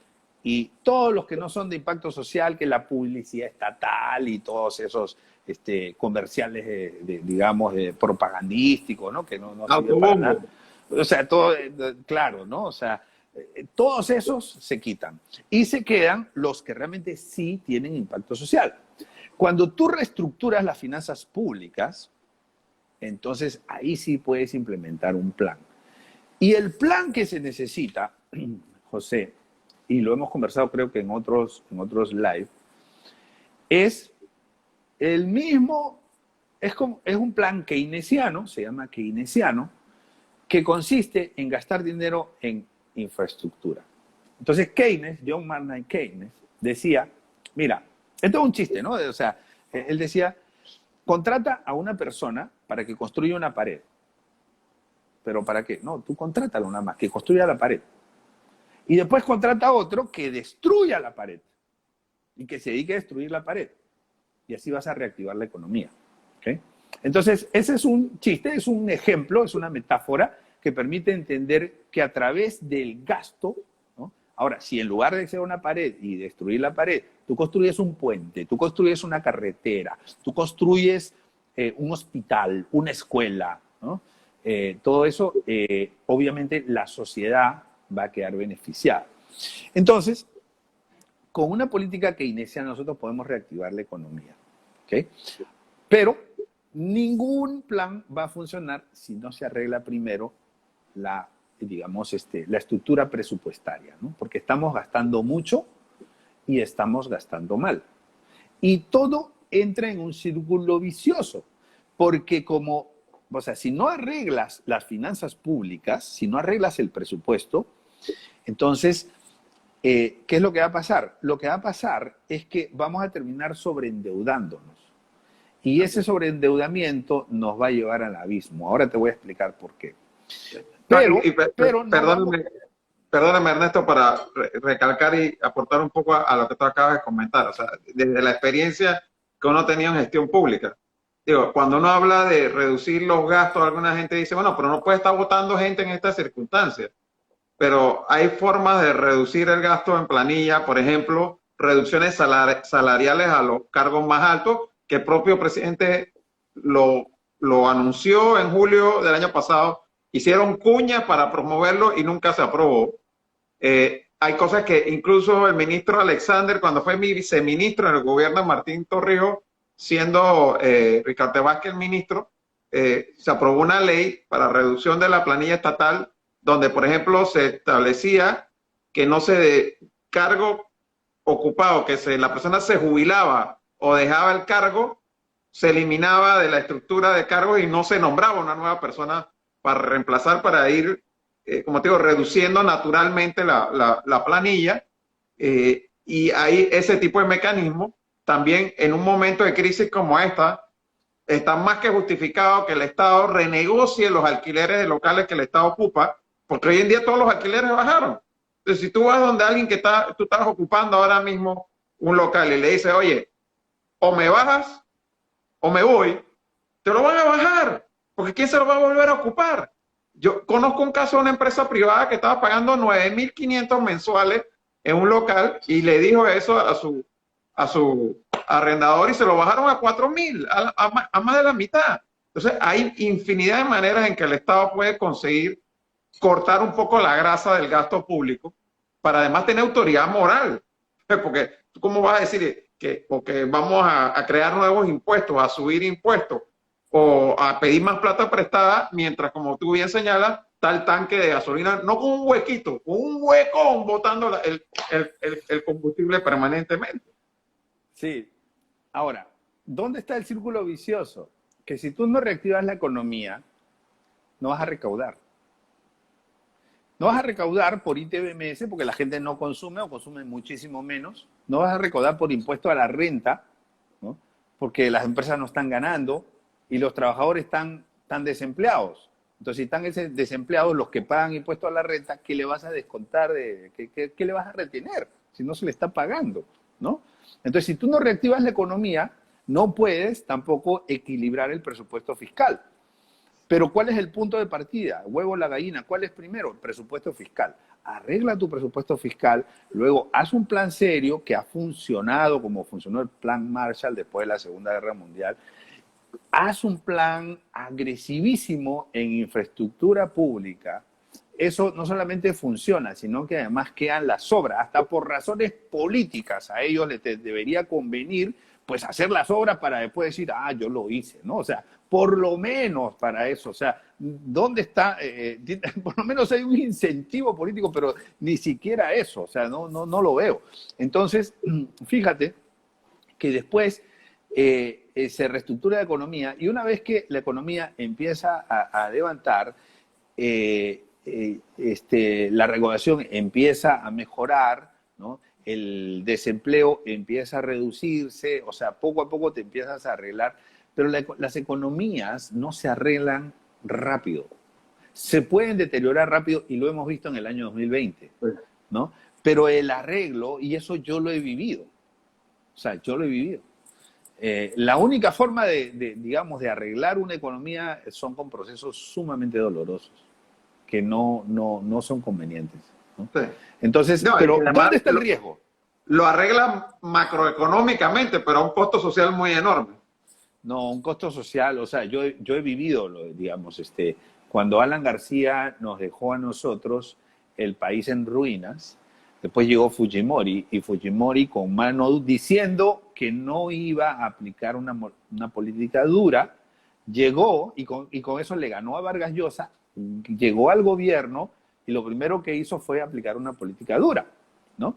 Speaker 2: Y todos los que no son de impacto social, que la publicidad estatal y todos esos comerciales, digamos, propagandísticos, ¿no? Que no sirven para nada.
Speaker 1: Autobombo.
Speaker 2: O sea, todo, claro, ¿no? O sea, todos esos se quitan. Y se quedan los que realmente sí tienen impacto social. Cuando tú reestructuras las finanzas públicas, entonces ahí sí puedes implementar un plan. Y el plan que se necesita, José, y lo hemos conversado creo que en otros live, es el mismo, es un plan keynesiano, se llama keynesiano, que consiste en gastar dinero en infraestructura. Entonces Keynes, John Maynard Keynes, decía, mira, esto es un chiste, ¿no? O sea, él decía, contrata a una persona para que construya una pared. ¿Pero para qué? No, tú contrátalo nada más, que construya la pared. Y después contrata a otro que destruya la pared y que se dedique a destruir la pared. Y así vas a reactivar la economía. ¿Okay? Entonces, ese es un chiste, es un ejemplo, es una metáfora que permite entender que a través del gasto, ¿no? Ahora, si en lugar de hacer una pared y destruir la pared, tú construyes un puente, tú construyes una carretera, tú construyes un hospital, una escuela, ¿no? Todo eso, obviamente, la sociedad va a quedar beneficiada. Entonces, con una política keynesiana nosotros podemos reactivar la economía. ¿Okay? Pero ningún plan va a funcionar si no se arregla primero la, digamos, la estructura presupuestaria, ¿no? Porque estamos gastando mucho y estamos gastando mal. Y todo entra en un círculo vicioso, porque o sea, si no arreglas las finanzas públicas, si no arreglas el presupuesto, entonces, ¿qué es lo que va a pasar? Lo que va a pasar es que vamos a terminar sobreendeudándonos. Y ese sobreendeudamiento nos va a llevar al abismo. Ahora te voy a explicar por qué. Pero no vamos...
Speaker 1: Perdóname, Ernesto, para recalcar y aportar un poco a lo que tú acabas de comentar. O sea, desde la experiencia que uno tenía en gestión pública. Digo, cuando uno habla de reducir los gastos, alguna gente dice, bueno, pero no puede estar votando gente en estas circunstancias. Pero hay formas de reducir el gasto en planilla, por ejemplo, reducciones salariales a los cargos más altos, que el propio presidente lo anunció en julio del año pasado. Hicieron cuñas para promoverlo y nunca se aprobó. Hay cosas que incluso el ministro Alexander, cuando fue mi viceministro en el gobierno de Martín Torrijos, siendo Ricardo Vázquez el ministro, se aprobó una ley para reducción de la planilla estatal, donde, por ejemplo, se establecía que no se de cargo ocupado, que la persona se jubilaba o dejaba el cargo, se eliminaba de la estructura de cargos y no se nombraba una nueva persona para reemplazar, para ir, como te digo, reduciendo naturalmente la planilla. Y hay ese tipo de mecanismos. También en un momento de crisis como esta, está más que justificado que el Estado renegocie los alquileres de locales que el Estado ocupa, porque hoy en día todos los alquileres bajaron. Entonces, si tú vas donde alguien tú estás ocupando ahora mismo un local y le dices, oye, o me bajas o me voy, te lo van a bajar, porque ¿quién se lo va a volver a ocupar? Yo conozco un caso de una empresa privada que estaba pagando 9.500 mensuales en un local y le dijo eso a su arrendador y se lo bajaron a 4.000, a más de la mitad. Entonces, hay infinidad de maneras en que el Estado puede conseguir cortar un poco la grasa del gasto público para además tener autoridad moral. Porque tú cómo vas a decir que porque vamos a crear nuevos impuestos, a subir impuestos o a pedir más plata prestada, mientras, como tú bien señalas, está el tanque de gasolina, no con un huequito, con un huecón botando el combustible permanentemente.
Speaker 2: Sí. Ahora, ¿dónde está el círculo vicioso? Que si tú no reactivas la economía, no vas a recaudar. No vas a recaudar por ITBMS porque la gente no consume o consume muchísimo menos. No vas a recaudar por impuesto a la renta, ¿no? Porque las empresas no están ganando y los trabajadores están desempleados. Entonces, si están desempleados, los que pagan impuesto a la renta, ¿qué le vas a descontar? ¿Qué le vas a retener si no se le está pagando? ¿No? Entonces, si tú no reactivas la economía, no puedes tampoco equilibrar el presupuesto fiscal. Pero ¿cuál es el punto de partida? Huevo o la gallina. ¿Cuál es primero? El presupuesto fiscal. arregla tu presupuesto fiscal, luego haz un plan serio que ha funcionado como funcionó el plan Marshall después de la Segunda Guerra Mundial. Haz un plan agresivísimo en infraestructura pública. Eso no solamente funciona, sino que además quedan las obras, hasta por razones políticas. A ellos les debería convenir pues hacer las obras para después decir, ah, yo lo hice, ¿no? O sea, por lo menos para eso. O sea, ¿dónde está? Por lo menos hay un incentivo político, pero ni siquiera eso. O sea, no lo veo. Entonces, fíjate que después se reestructura la economía y una vez que la economía empieza a levantar, la recaudación empieza a mejorar, ¿no? El desempleo empieza a reducirse, o sea, poco a poco te empiezas a arreglar, pero las economías no se arreglan rápido. Se pueden deteriorar rápido y lo hemos visto en el año 2020, ¿no? Pero el arreglo, y eso yo lo he vivido, o sea, yo lo he vivido. La única forma digamos, de arreglar una economía son con procesos sumamente dolorosos, que no son convenientes, ¿no?
Speaker 1: Sí.
Speaker 2: Entonces,
Speaker 1: No,
Speaker 2: pero
Speaker 1: además,
Speaker 2: ¿dónde está el riesgo?
Speaker 1: Lo arreglan macroeconómicamente, pero a un costo social muy enorme.
Speaker 2: No, un costo social, o sea, yo he vivido, digamos, cuando Alan García nos dejó a nosotros el país en ruinas, después llegó Fujimori, y Fujimori con mano diciendo que no iba a aplicar una política dura, llegó y con eso le ganó a Vargas Llosa, llegó al gobierno y lo primero que hizo fue aplicar una política dura, ¿no?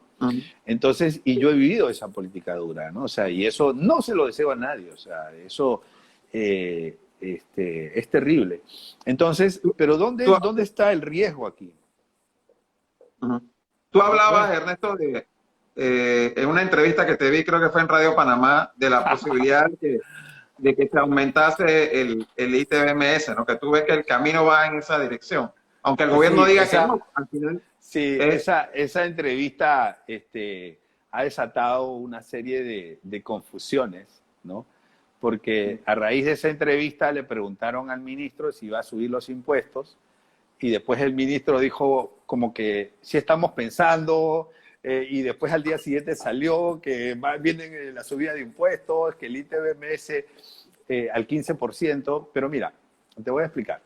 Speaker 2: Entonces, y yo he vivido esa política dura, ¿no? O sea, y eso no se lo deseo a nadie, o sea, eso es terrible. Entonces, pero ¿dónde está el riesgo aquí?
Speaker 1: Tú hablabas, Ernesto, en una entrevista que te vi, creo que fue en Radio Panamá, de la posibilidad de que se aumentase el ITBMS, ¿no? Que tú ves que el camino va en esa dirección. Aunque el gobierno diga que no, al final...
Speaker 2: Sí, esa entrevista ha desatado una serie de confusiones, ¿no? Porque a raíz de esa entrevista le preguntaron al ministro si iba a subir los impuestos y después el ministro dijo como que sí estamos pensando y después al día siguiente salió que viene la subida de impuestos, que el ITBMS al 15%, pero mira, te voy a explicar.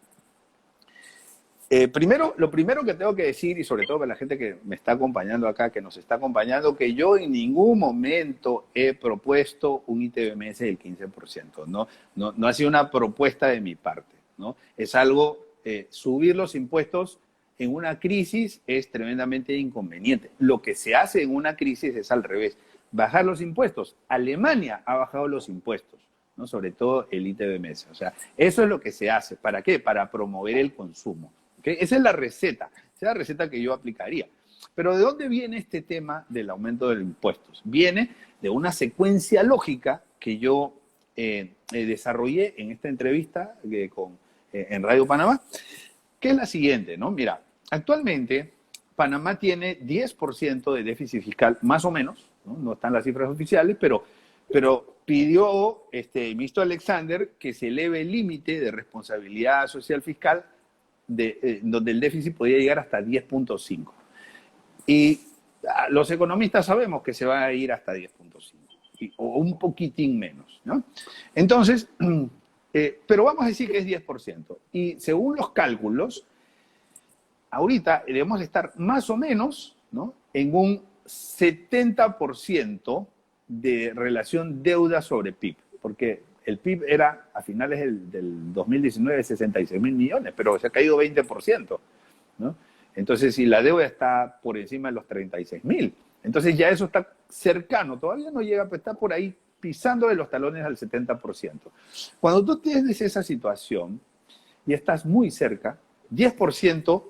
Speaker 2: Lo primero que tengo que decir, y sobre todo para la gente que me está acompañando acá, que nos está acompañando, que yo en ningún momento he propuesto un ITBMS del 15%, no ha sido una propuesta de mi parte, ¿no? Es algo, subir los impuestos en una crisis es tremendamente inconveniente. Lo que se hace en una crisis es al revés, bajar los impuestos. Alemania ha bajado los impuestos, ¿no? Sobre todo el ITBMS. O sea, eso es lo que se hace. ¿Para qué? Para promover el consumo. ¿Okay? Esa es la receta que yo aplicaría. Pero ¿de dónde viene este tema del aumento de los impuestos? Viene de una secuencia lógica que yo desarrollé en esta entrevista en Radio Panamá, que es la siguiente, ¿no? Mira, actualmente Panamá tiene 10% de déficit fiscal, más o menos, no están las cifras oficiales, pero pidió el ministro Alexander que se eleve el límite de responsabilidad social fiscal donde el déficit podía llegar hasta 10.5. Y los economistas sabemos que se va a ir hasta 10.5, o un poquitín menos, ¿no? Entonces, pero vamos a decir que es 10%. Y según los cálculos, ahorita debemos estar más o menos, ¿no?, en un 70% de relación deuda sobre PIB, porque el PIB era a finales del 2019 66 mil millones, pero se ha caído 20%, ¿no? Entonces, si la deuda está por encima de los 36 mil, entonces ya eso está cercano, todavía no llega, pero está por ahí pisando de los talones al 70%. Cuando tú tienes esa situación y estás muy cerca, 10%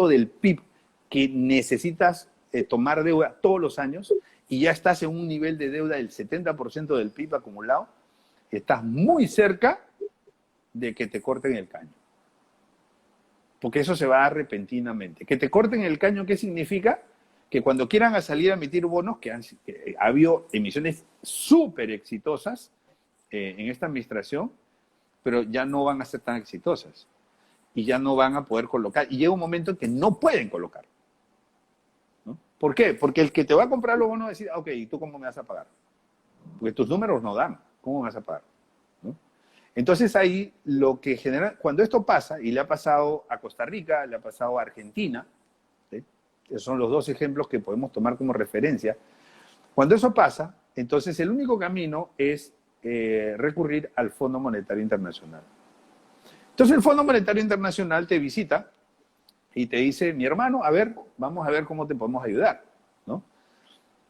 Speaker 2: del PIB que necesitas tomar deuda todos los años, y ya estás en un nivel de deuda del 70% del PIB acumulado, estás muy cerca de que te corten el caño. Porque eso se va a dar repentinamente. Que te corten el caño, ¿qué significa? Que cuando quieran salir a emitir bonos, que ha habido emisiones súper exitosas en esta administración, pero ya no van a ser tan exitosas. y ya no van a poder colocar. Y llega un momento en que no pueden colocar, ¿no? ¿Por qué? Porque el que te va a comprar los bonos va a decir, ok, ¿y tú cómo me vas a pagar? Porque tus números no dan. ¿Cómo me vas a pagar? ¿No? Entonces ahí lo que genera, cuando esto pasa, y le ha pasado a Costa Rica, le ha pasado a Argentina, ¿sí? Esos son los dos ejemplos que podemos tomar como referencia. Cuando eso pasa, entonces el único camino es recurrir al Fondo Monetario Internacional. Entonces el Fondo Monetario Internacional te visita y te dice, mi hermano, a ver, vamos a ver cómo te podemos ayudar, ¿no?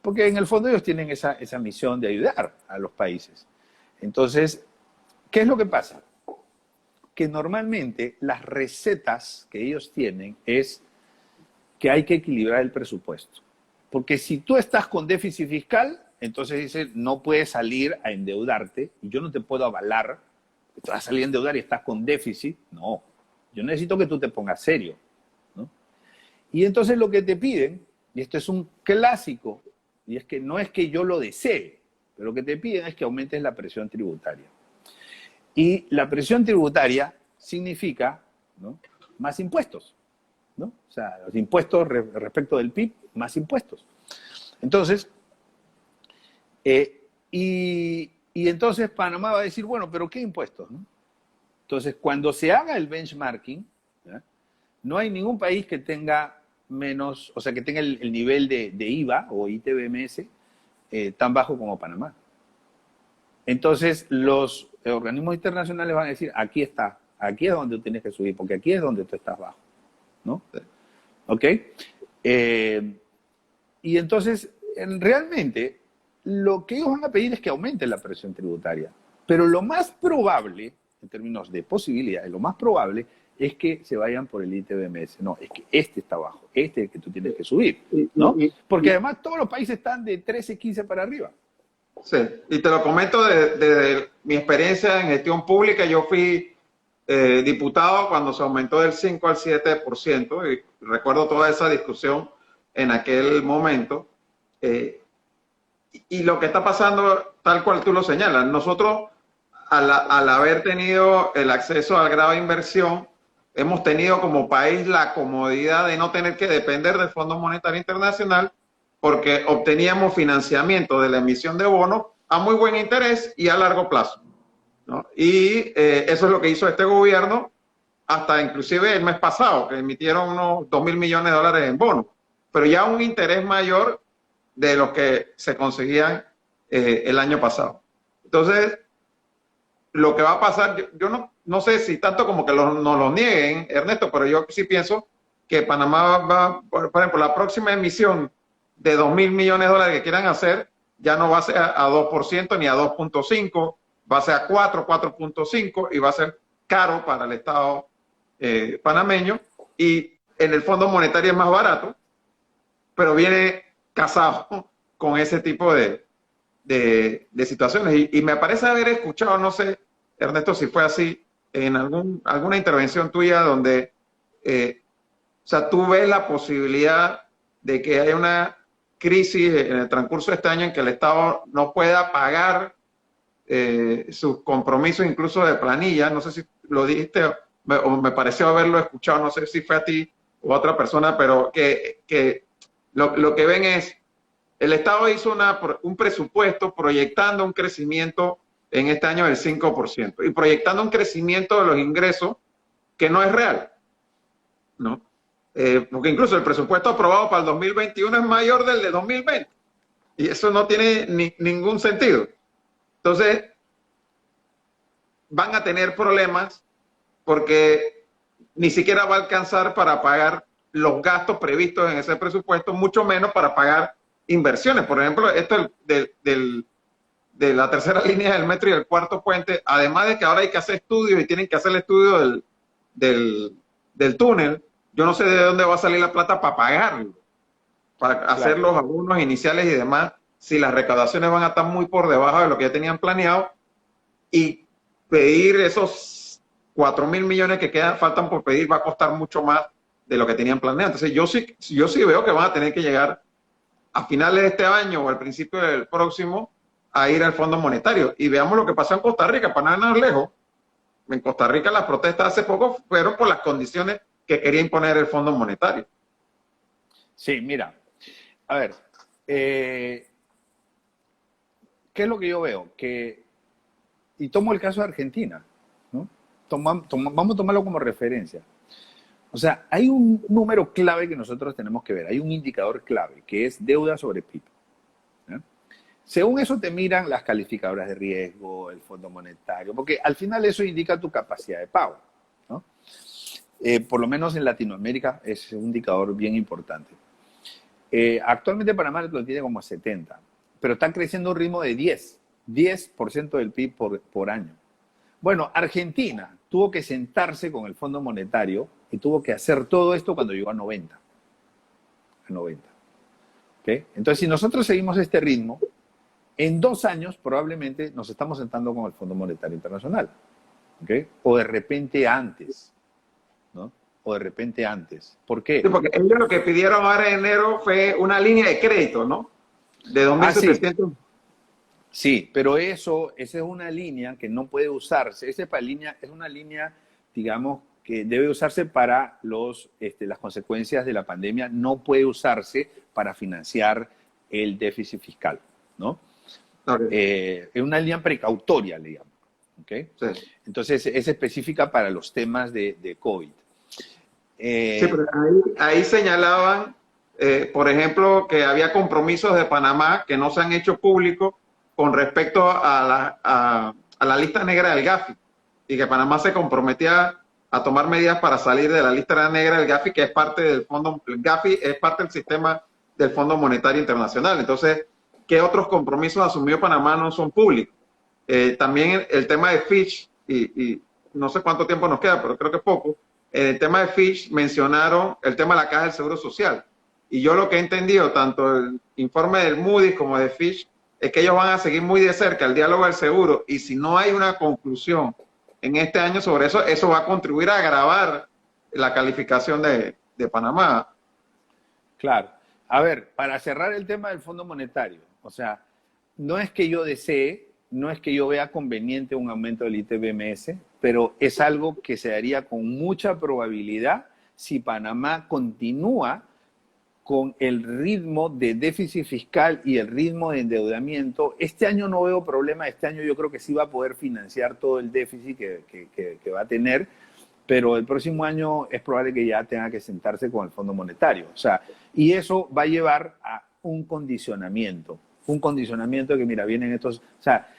Speaker 2: Porque en el fondo ellos tienen esa misión de ayudar a los países. Entonces, ¿qué es lo que pasa? Que normalmente las recetas que ellos tienen es que hay que equilibrar el presupuesto. Porque si tú estás con déficit fiscal, entonces dicen, no puedes salir a endeudarte y yo no te puedo avalar. Te vas a salir a endeudar y estás con déficit. No, yo necesito que tú te pongas serio, ¿no? Y entonces lo que te piden, y esto es un clásico, y es que no es que yo lo desee, pero lo que te piden es que aumentes la presión tributaria. Y la presión tributaria significa, ¿no?, más impuestos, ¿no? O sea, los impuestos respecto del PIB, más impuestos. Entonces, y entonces Panamá va a decir, bueno, pero ¿qué impuestos, no? Entonces, cuando se haga el benchmarking, ¿ya?, no hay ningún país que tenga menos, o sea, que tenga el nivel de IVA o ITBMS tan bajo como Panamá. Entonces, los organismos internacionales van a decir, aquí está, aquí es donde tú tienes que subir, porque aquí es donde tú estás bajo, ¿no? ¿Ok? Y entonces, realmente, lo que ellos van a pedir es que aumente la presión tributaria. Pero lo más probable, en términos de posibilidades, lo más probable es que se vayan por el ITBMS. No, es que este está abajo, este es el que tú tienes que subir, ¿no? Porque además todos los países están de 13, 15 para arriba.
Speaker 1: Sí, y te lo comento desde mi experiencia en gestión pública. Yo fui diputado cuando se aumentó del 5 al 7%, y recuerdo toda esa discusión en aquel momento. Y lo que está pasando, tal cual tú lo señalas, nosotros al haber tenido el acceso al grado de inversión, hemos tenido como país la comodidad de no tener que depender del Fondo Monetario Internacional, porque obteníamos financiamiento de la emisión de bonos a muy buen interés y a largo plazo, ¿no? Y eso es lo que hizo este gobierno, hasta inclusive el mes pasado, que emitieron unos 2.000 millones de dólares en bonos, pero ya un interés mayor de los que se conseguían el año pasado. Entonces, lo que va a pasar, yo no sé si tanto como que nos lo nieguen, Ernesto, pero yo sí pienso que Panamá va, por ejemplo, la próxima emisión de 2.000 millones de dólares que quieran hacer, ya no va a ser a 2% ni a 2.5%, va a ser a 4.5%, y va a ser caro para el Estado panameño, y en el Fondo Monetario es más barato, pero viene casado con ese tipo de situaciones. Y me parece haber escuchado, no sé, Ernesto, si fue así, en alguna intervención tuya donde, o sea, tú ves la posibilidad de que haya una crisis en el transcurso de este año en que el Estado no pueda pagar sus compromisos, incluso de planilla. No sé si lo dijiste o me pareció haberlo escuchado, no sé si fue a ti o a otra persona, pero que lo que ven es, el Estado hizo un presupuesto proyectando un crecimiento en este año del 5% y proyectando un crecimiento de los ingresos que no es real, ¿no? Porque incluso el presupuesto aprobado para el 2021 es mayor del de 2020 y eso no tiene ningún sentido. Entonces, van a tener problemas porque ni siquiera va a alcanzar para pagar los gastos previstos en ese presupuesto, mucho menos para pagar inversiones. Por ejemplo, esto de la tercera línea del metro y el cuarto puente, además de que ahora hay que hacer estudios y tienen que hacer el estudio del túnel, yo no sé de dónde va a salir la plata para pagarlo, para hacer los abonos iniciales y demás, si las recaudaciones van a estar muy por debajo de lo que ya tenían planeado, y pedir esos 4.000 millones que faltan por pedir va a costar mucho más de lo que tenían planeado. Entonces yo sí veo que van a tener que llegar a finales de este año o al principio del próximo a ir al Fondo Monetario. Y veamos lo que pasó en Costa Rica, para nada lejos. en Costa Rica las protestas hace poco fueron por las condiciones que quería imponer el Fondo Monetario.
Speaker 2: Sí, mira, a ver, ¿qué es lo que yo veo? Y tomo el caso de Argentina, ¿no? Vamos a tomarlo como referencia. O sea, hay un número clave que nosotros tenemos que ver, hay un indicador clave, que es deuda sobre PIB. ¿Ya? Según eso te miran las calificadoras de riesgo, el Fondo Monetario, porque al final eso indica tu capacidad de pago, ¿no? Por lo menos en Latinoamérica es un indicador bien importante. Actualmente Panamá lo tiene como 70, pero está creciendo a un ritmo de 10% del PIB por año. Bueno, Argentina tuvo que sentarse con el Fondo Monetario y tuvo que hacer todo esto cuando llegó a 90. ¿Okay? Entonces, si nosotros seguimos este ritmo, en 2 años probablemente nos estamos sentando con el Fondo Monetario Internacional. ¿Okay? O de repente antes, ¿no? O de repente antes. ¿Por qué?
Speaker 1: Sí, porque ellos lo que pidieron ahora en enero fue una línea de crédito, ¿no? De 2.700.
Speaker 2: Sí, pero esa es una línea que no puede usarse. Esa es una línea, digamos, que debe usarse para las consecuencias de la pandemia. No puede usarse para financiar el déficit fiscal, ¿no?
Speaker 1: Okay.
Speaker 2: Es una línea precautoria, le llaman. ¿Okay?
Speaker 1: Sí.
Speaker 2: Entonces, es específica para los temas de COVID.
Speaker 1: Sí, pero ahí señalaban, por ejemplo, que había compromisos de Panamá que no se han hecho públicos con respecto a la lista negra del Gafi, y que Panamá se comprometía a tomar medidas para salir de la lista negra del Gafi, que es parte del fondo. El Gafi es parte del sistema del Fondo Monetario Internacional. Entonces, ¿qué otros compromisos asumió Panamá no son públicos? También el tema de Fitch, y no sé cuánto tiempo nos queda, pero creo que poco. En el tema de Fitch mencionaron el tema de la caja del Seguro Social. Y yo lo que he entendido, tanto el informe del Moody's como de Fitch, es que ellos van a seguir muy de cerca el diálogo del seguro, y si no hay una conclusión en este año sobre eso, eso va a contribuir a agravar la calificación de Panamá.
Speaker 2: Claro. A ver, para cerrar el tema del Fondo Monetario, o sea, no es que yo desee, no es que yo vea conveniente un aumento del ITBMS, pero es algo que se daría con mucha probabilidad si Panamá continúa con el ritmo de déficit fiscal y el ritmo de endeudamiento. Este año no veo problema, este año yo creo que sí va a poder financiar todo el déficit que va a tener, pero el próximo año es probable que ya tenga que sentarse con el Fondo Monetario. O sea, y eso va a llevar a un condicionamiento que, mira, vienen estos, o sea,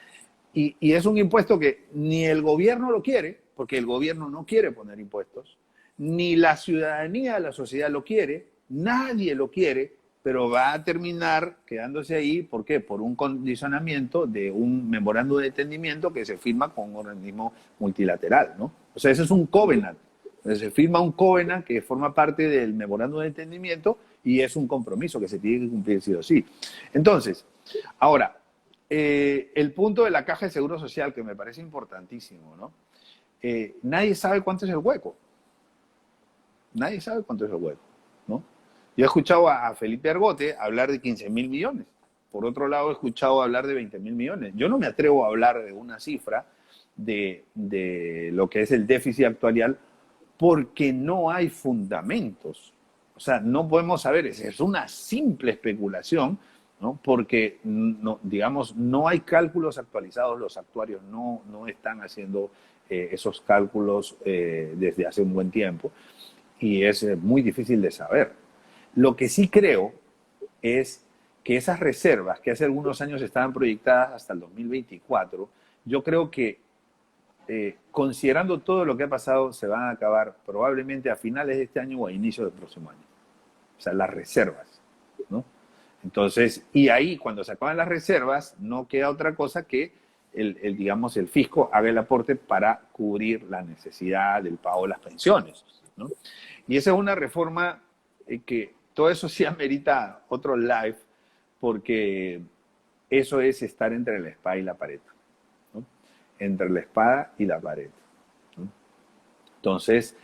Speaker 2: y es un impuesto que ni el gobierno lo quiere, porque el gobierno no quiere poner impuestos, ni la ciudadanía, la sociedad lo quiere, nadie lo quiere, pero va a terminar quedándose ahí. ¿Por qué? Por un condicionamiento de un memorándum de entendimiento que se firma con un organismo multilateral, ¿no? O sea, ese es un covenant. Entonces, se firma un covenant que forma parte del memorándum de entendimiento y es un compromiso que se tiene que cumplir sí o sí. Entonces, ahora, el punto de la caja de seguro social, que me parece importantísimo, ¿no? Nadie sabe cuánto es el hueco. Nadie sabe cuánto es el hueco, ¿no? Yo he escuchado a Felipe Argote hablar de 15.000 millones. Por otro lado, he escuchado hablar de 20.000 millones. Yo no me atrevo a hablar de una cifra de lo que es el déficit actuarial porque no hay fundamentos. O sea, no podemos saber, es una simple especulación, ¿no? Porque, no, digamos, no hay cálculos actualizados, los actuarios no están haciendo esos cálculos desde hace un buen tiempo y es muy difícil de saber. Lo que sí creo es que esas reservas que hace algunos años estaban proyectadas hasta el 2024, yo creo que considerando todo lo que ha pasado, se van a acabar probablemente a finales de este año o a inicios del próximo año. O sea, las reservas, ¿no? Entonces, y ahí cuando se acaban las reservas, no queda otra cosa que digamos, el fisco haga el aporte para cubrir la necesidad del pago de las pensiones, ¿no? Y esa es una reforma que todo eso sí amerita otro live, porque eso es estar entre la espada y la pared, ¿no? Entre la espada y la pared, ¿no? Entonces,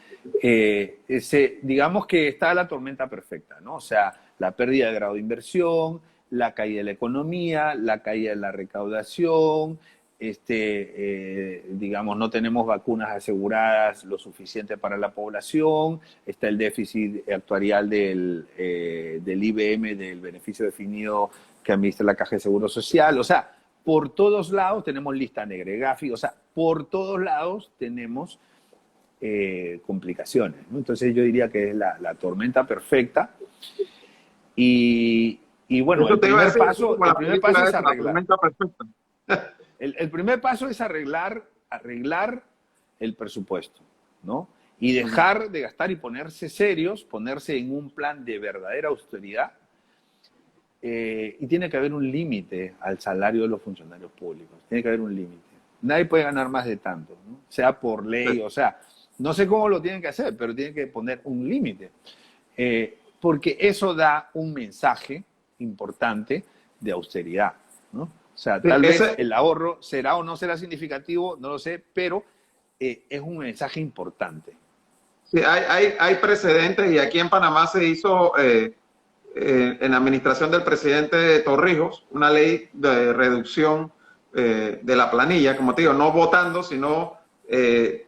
Speaker 2: digamos que está la tormenta perfecta, ¿no? O sea, la pérdida de grado de inversión, la caída de la economía, la caída de la recaudación, digamos, no tenemos vacunas aseguradas lo suficiente para la población, está el déficit actuarial del IBM, del beneficio definido que administra la Caja de Seguro Social. O sea, por todos lados tenemos lista negra, Gafi, o sea, por todos lados tenemos complicaciones, ¿no? Entonces yo diría que es la tormenta perfecta. Y bueno, el primer paso es arreglar. El primer paso es arreglar el presupuesto, ¿no? Y dejar de gastar y ponerse serios, ponerse en un plan de verdadera austeridad. Y tiene que haber un límite al salario de los funcionarios públicos. Tiene que haber un límite. Nadie puede ganar más de tanto, ¿no? Sea por ley, o sea, no sé cómo lo tienen que hacer, pero tienen que poner un límite. Porque eso da un mensaje importante de austeridad, ¿no? O sea, tal vez el ahorro será o no será significativo, no lo sé, pero es un mensaje importante.
Speaker 1: Sí, hay precedentes y aquí en Panamá se hizo en la administración del presidente Torrijos una ley de reducción de la planilla, como te digo, no votando, sino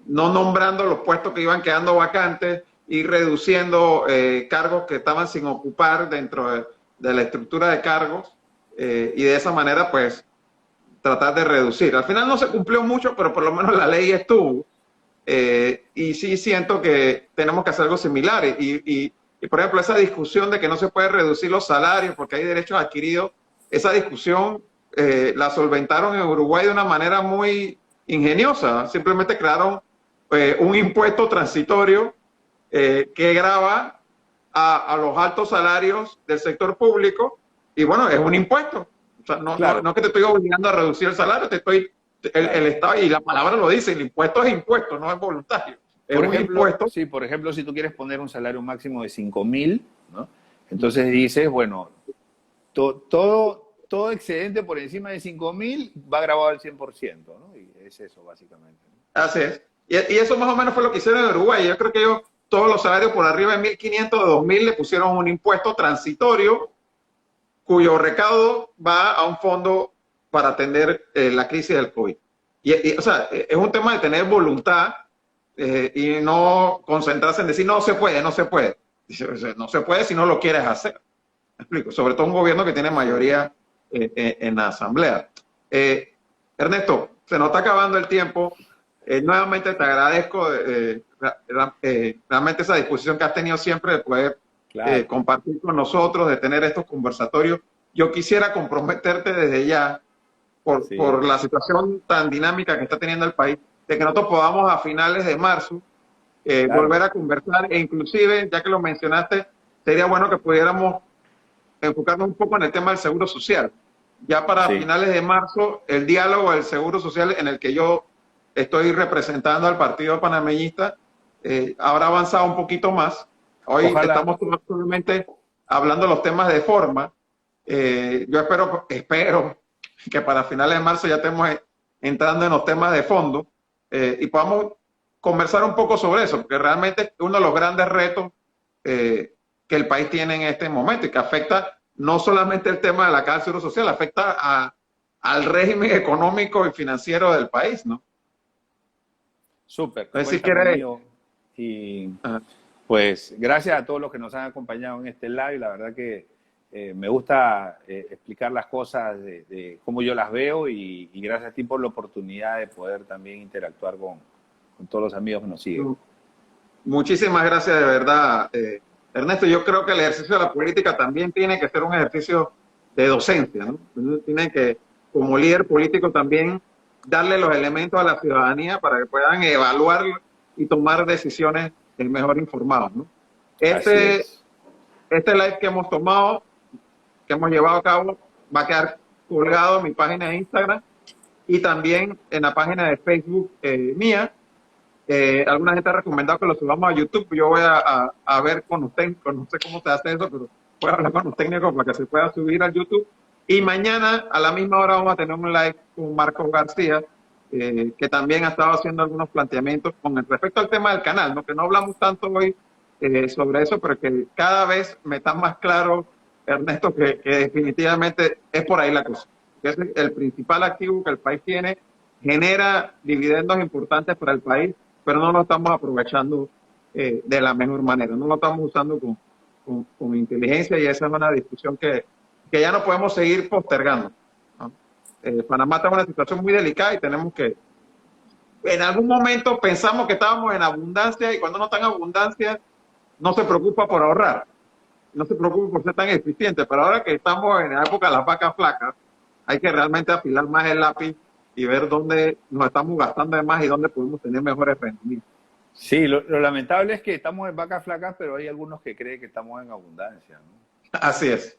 Speaker 1: no nombrando los puestos que iban quedando vacantes y reduciendo cargos que estaban sin ocupar dentro de la estructura de cargos. Y de esa manera, pues, tratar de reducir. Al final no se cumplió mucho, pero por lo menos la ley estuvo. Y sí siento que tenemos que hacer algo similar. Y, por ejemplo, esa discusión de que no se puede reducir los salarios porque hay derechos adquiridos, esa discusión la solventaron en Uruguay de una manera muy ingeniosa. Simplemente crearon un impuesto transitorio que grava a los altos salarios del sector público. Y bueno, es un impuesto. O sea, no es que te estoy obligando a reducir el salario, el Estado, y la palabra lo dice, el impuesto es impuesto, no es voluntario. Es un impuesto.
Speaker 2: Sí, por ejemplo, si tú quieres poner un salario máximo de 5.000, ¿no? Entonces dices, bueno, todo excedente por encima de 5.000 va grabado al 100%, ¿no? Y es eso, básicamente.
Speaker 1: Así es. Y eso más o menos fue lo que hicieron en Uruguay. Yo creo que todos los salarios por arriba de 1.500, de 2.000, le pusieron un impuesto transitorio cuyo recaudo va a un fondo para atender la crisis del COVID. O sea, es un tema de tener voluntad y no concentrarse en decir no se puede, no se puede. No se puede si no lo quieres hacer. ¿Me explico? Sobre todo un gobierno que tiene mayoría en la asamblea. Ernesto, se nos está acabando el tiempo. Nuevamente te agradezco realmente esa disposición que has tenido siempre de poder compartir con nosotros, de tener estos conversatorios. Yo quisiera comprometerte desde ya por la situación tan dinámica que está teniendo el país, de que nosotros podamos a finales de marzo volver a conversar e inclusive, ya que lo mencionaste, sería bueno que pudiéramos enfocarnos un poco en el tema del seguro social. Ya para finales de marzo, el diálogo del seguro social en el que yo estoy representando al Partido Panameñista habrá avanzado un poquito más. Hoy estamos solamente hablando de los temas de forma. Yo espero que para finales de marzo ya estemos entrando en los temas de fondo y podamos conversar un poco sobre eso, porque realmente es uno de los grandes retos que el país tiene en este momento y que afecta no solamente el tema de la Caja de Seguro Social, afecta al régimen económico y financiero del país, ¿no?
Speaker 2: Súper.
Speaker 1: Si quieres...
Speaker 2: Y pues gracias a todos los que nos han acompañado en este live. La verdad que me gusta explicar las cosas de cómo yo las veo y gracias a ti por la oportunidad de poder también interactuar con todos los amigos que nos siguen.
Speaker 1: Muchísimas gracias de verdad, Ernesto. Yo creo que el ejercicio de la política también tiene que ser un ejercicio de docencia, ¿no? Tiene que, como líder político, también darle los elementos a la ciudadanía para que puedan evaluar y tomar decisiones mejor informados, ¿no? Este live que hemos tomado, que hemos llevado a cabo, va a quedar colgado en mi página de Instagram y también en la página de Facebook mía. Alguna gente ha recomendado que lo subamos a YouTube. Yo voy a ver con usted, no sé cómo se hace eso, pero voy a hablar con los técnicos para que se pueda subir al YouTube. Y mañana a la misma hora vamos a tener un live con Marcos García, que también ha estado haciendo algunos planteamientos con respecto al tema del canal, ¿no? Que no hablamos tanto hoy sobre eso, pero que cada vez me está más claro, Ernesto, que definitivamente es por ahí la cosa. Que es el principal activo que el país tiene genera dividendos importantes para el país, pero no lo estamos aprovechando de la mejor manera, no lo estamos usando con inteligencia y esa es una discusión que ya no podemos seguir postergando, ¿no? Panamá está en una situación muy delicada y tenemos que, en algún momento pensamos que estábamos en abundancia y cuando no está en abundancia no se preocupa por ahorrar, no se preocupa por ser tan eficiente, pero ahora que estamos en la época de las vacas flacas, hay que realmente afilar más el lápiz y ver dónde nos estamos gastando de más y dónde podemos tener mejores rendimientos.
Speaker 2: Sí, lo lamentable es que estamos en vacas flacas, pero hay algunos que creen que estamos en abundancia, ¿no?
Speaker 1: Así es,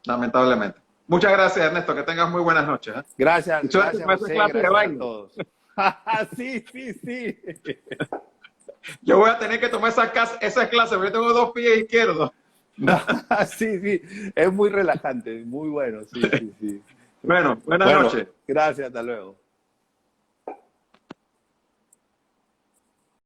Speaker 1: lamentablemente. Muchas gracias, Ernesto. Que tengas muy buenas noches.
Speaker 2: Gracias,
Speaker 1: Y suerte
Speaker 2: gracias
Speaker 1: con esa
Speaker 2: José,
Speaker 1: clase de
Speaker 2: gracias a
Speaker 1: baile.
Speaker 2: todos. Sí, sí, sí.
Speaker 1: Yo voy a tener que tomar esa clase porque yo tengo 2 pies izquierdos.
Speaker 2: No, sí, sí, es muy relajante, muy bueno, sí, sí, sí.
Speaker 1: Bueno, buenas
Speaker 2: Bueno,
Speaker 1: noches.
Speaker 2: gracias, hasta luego.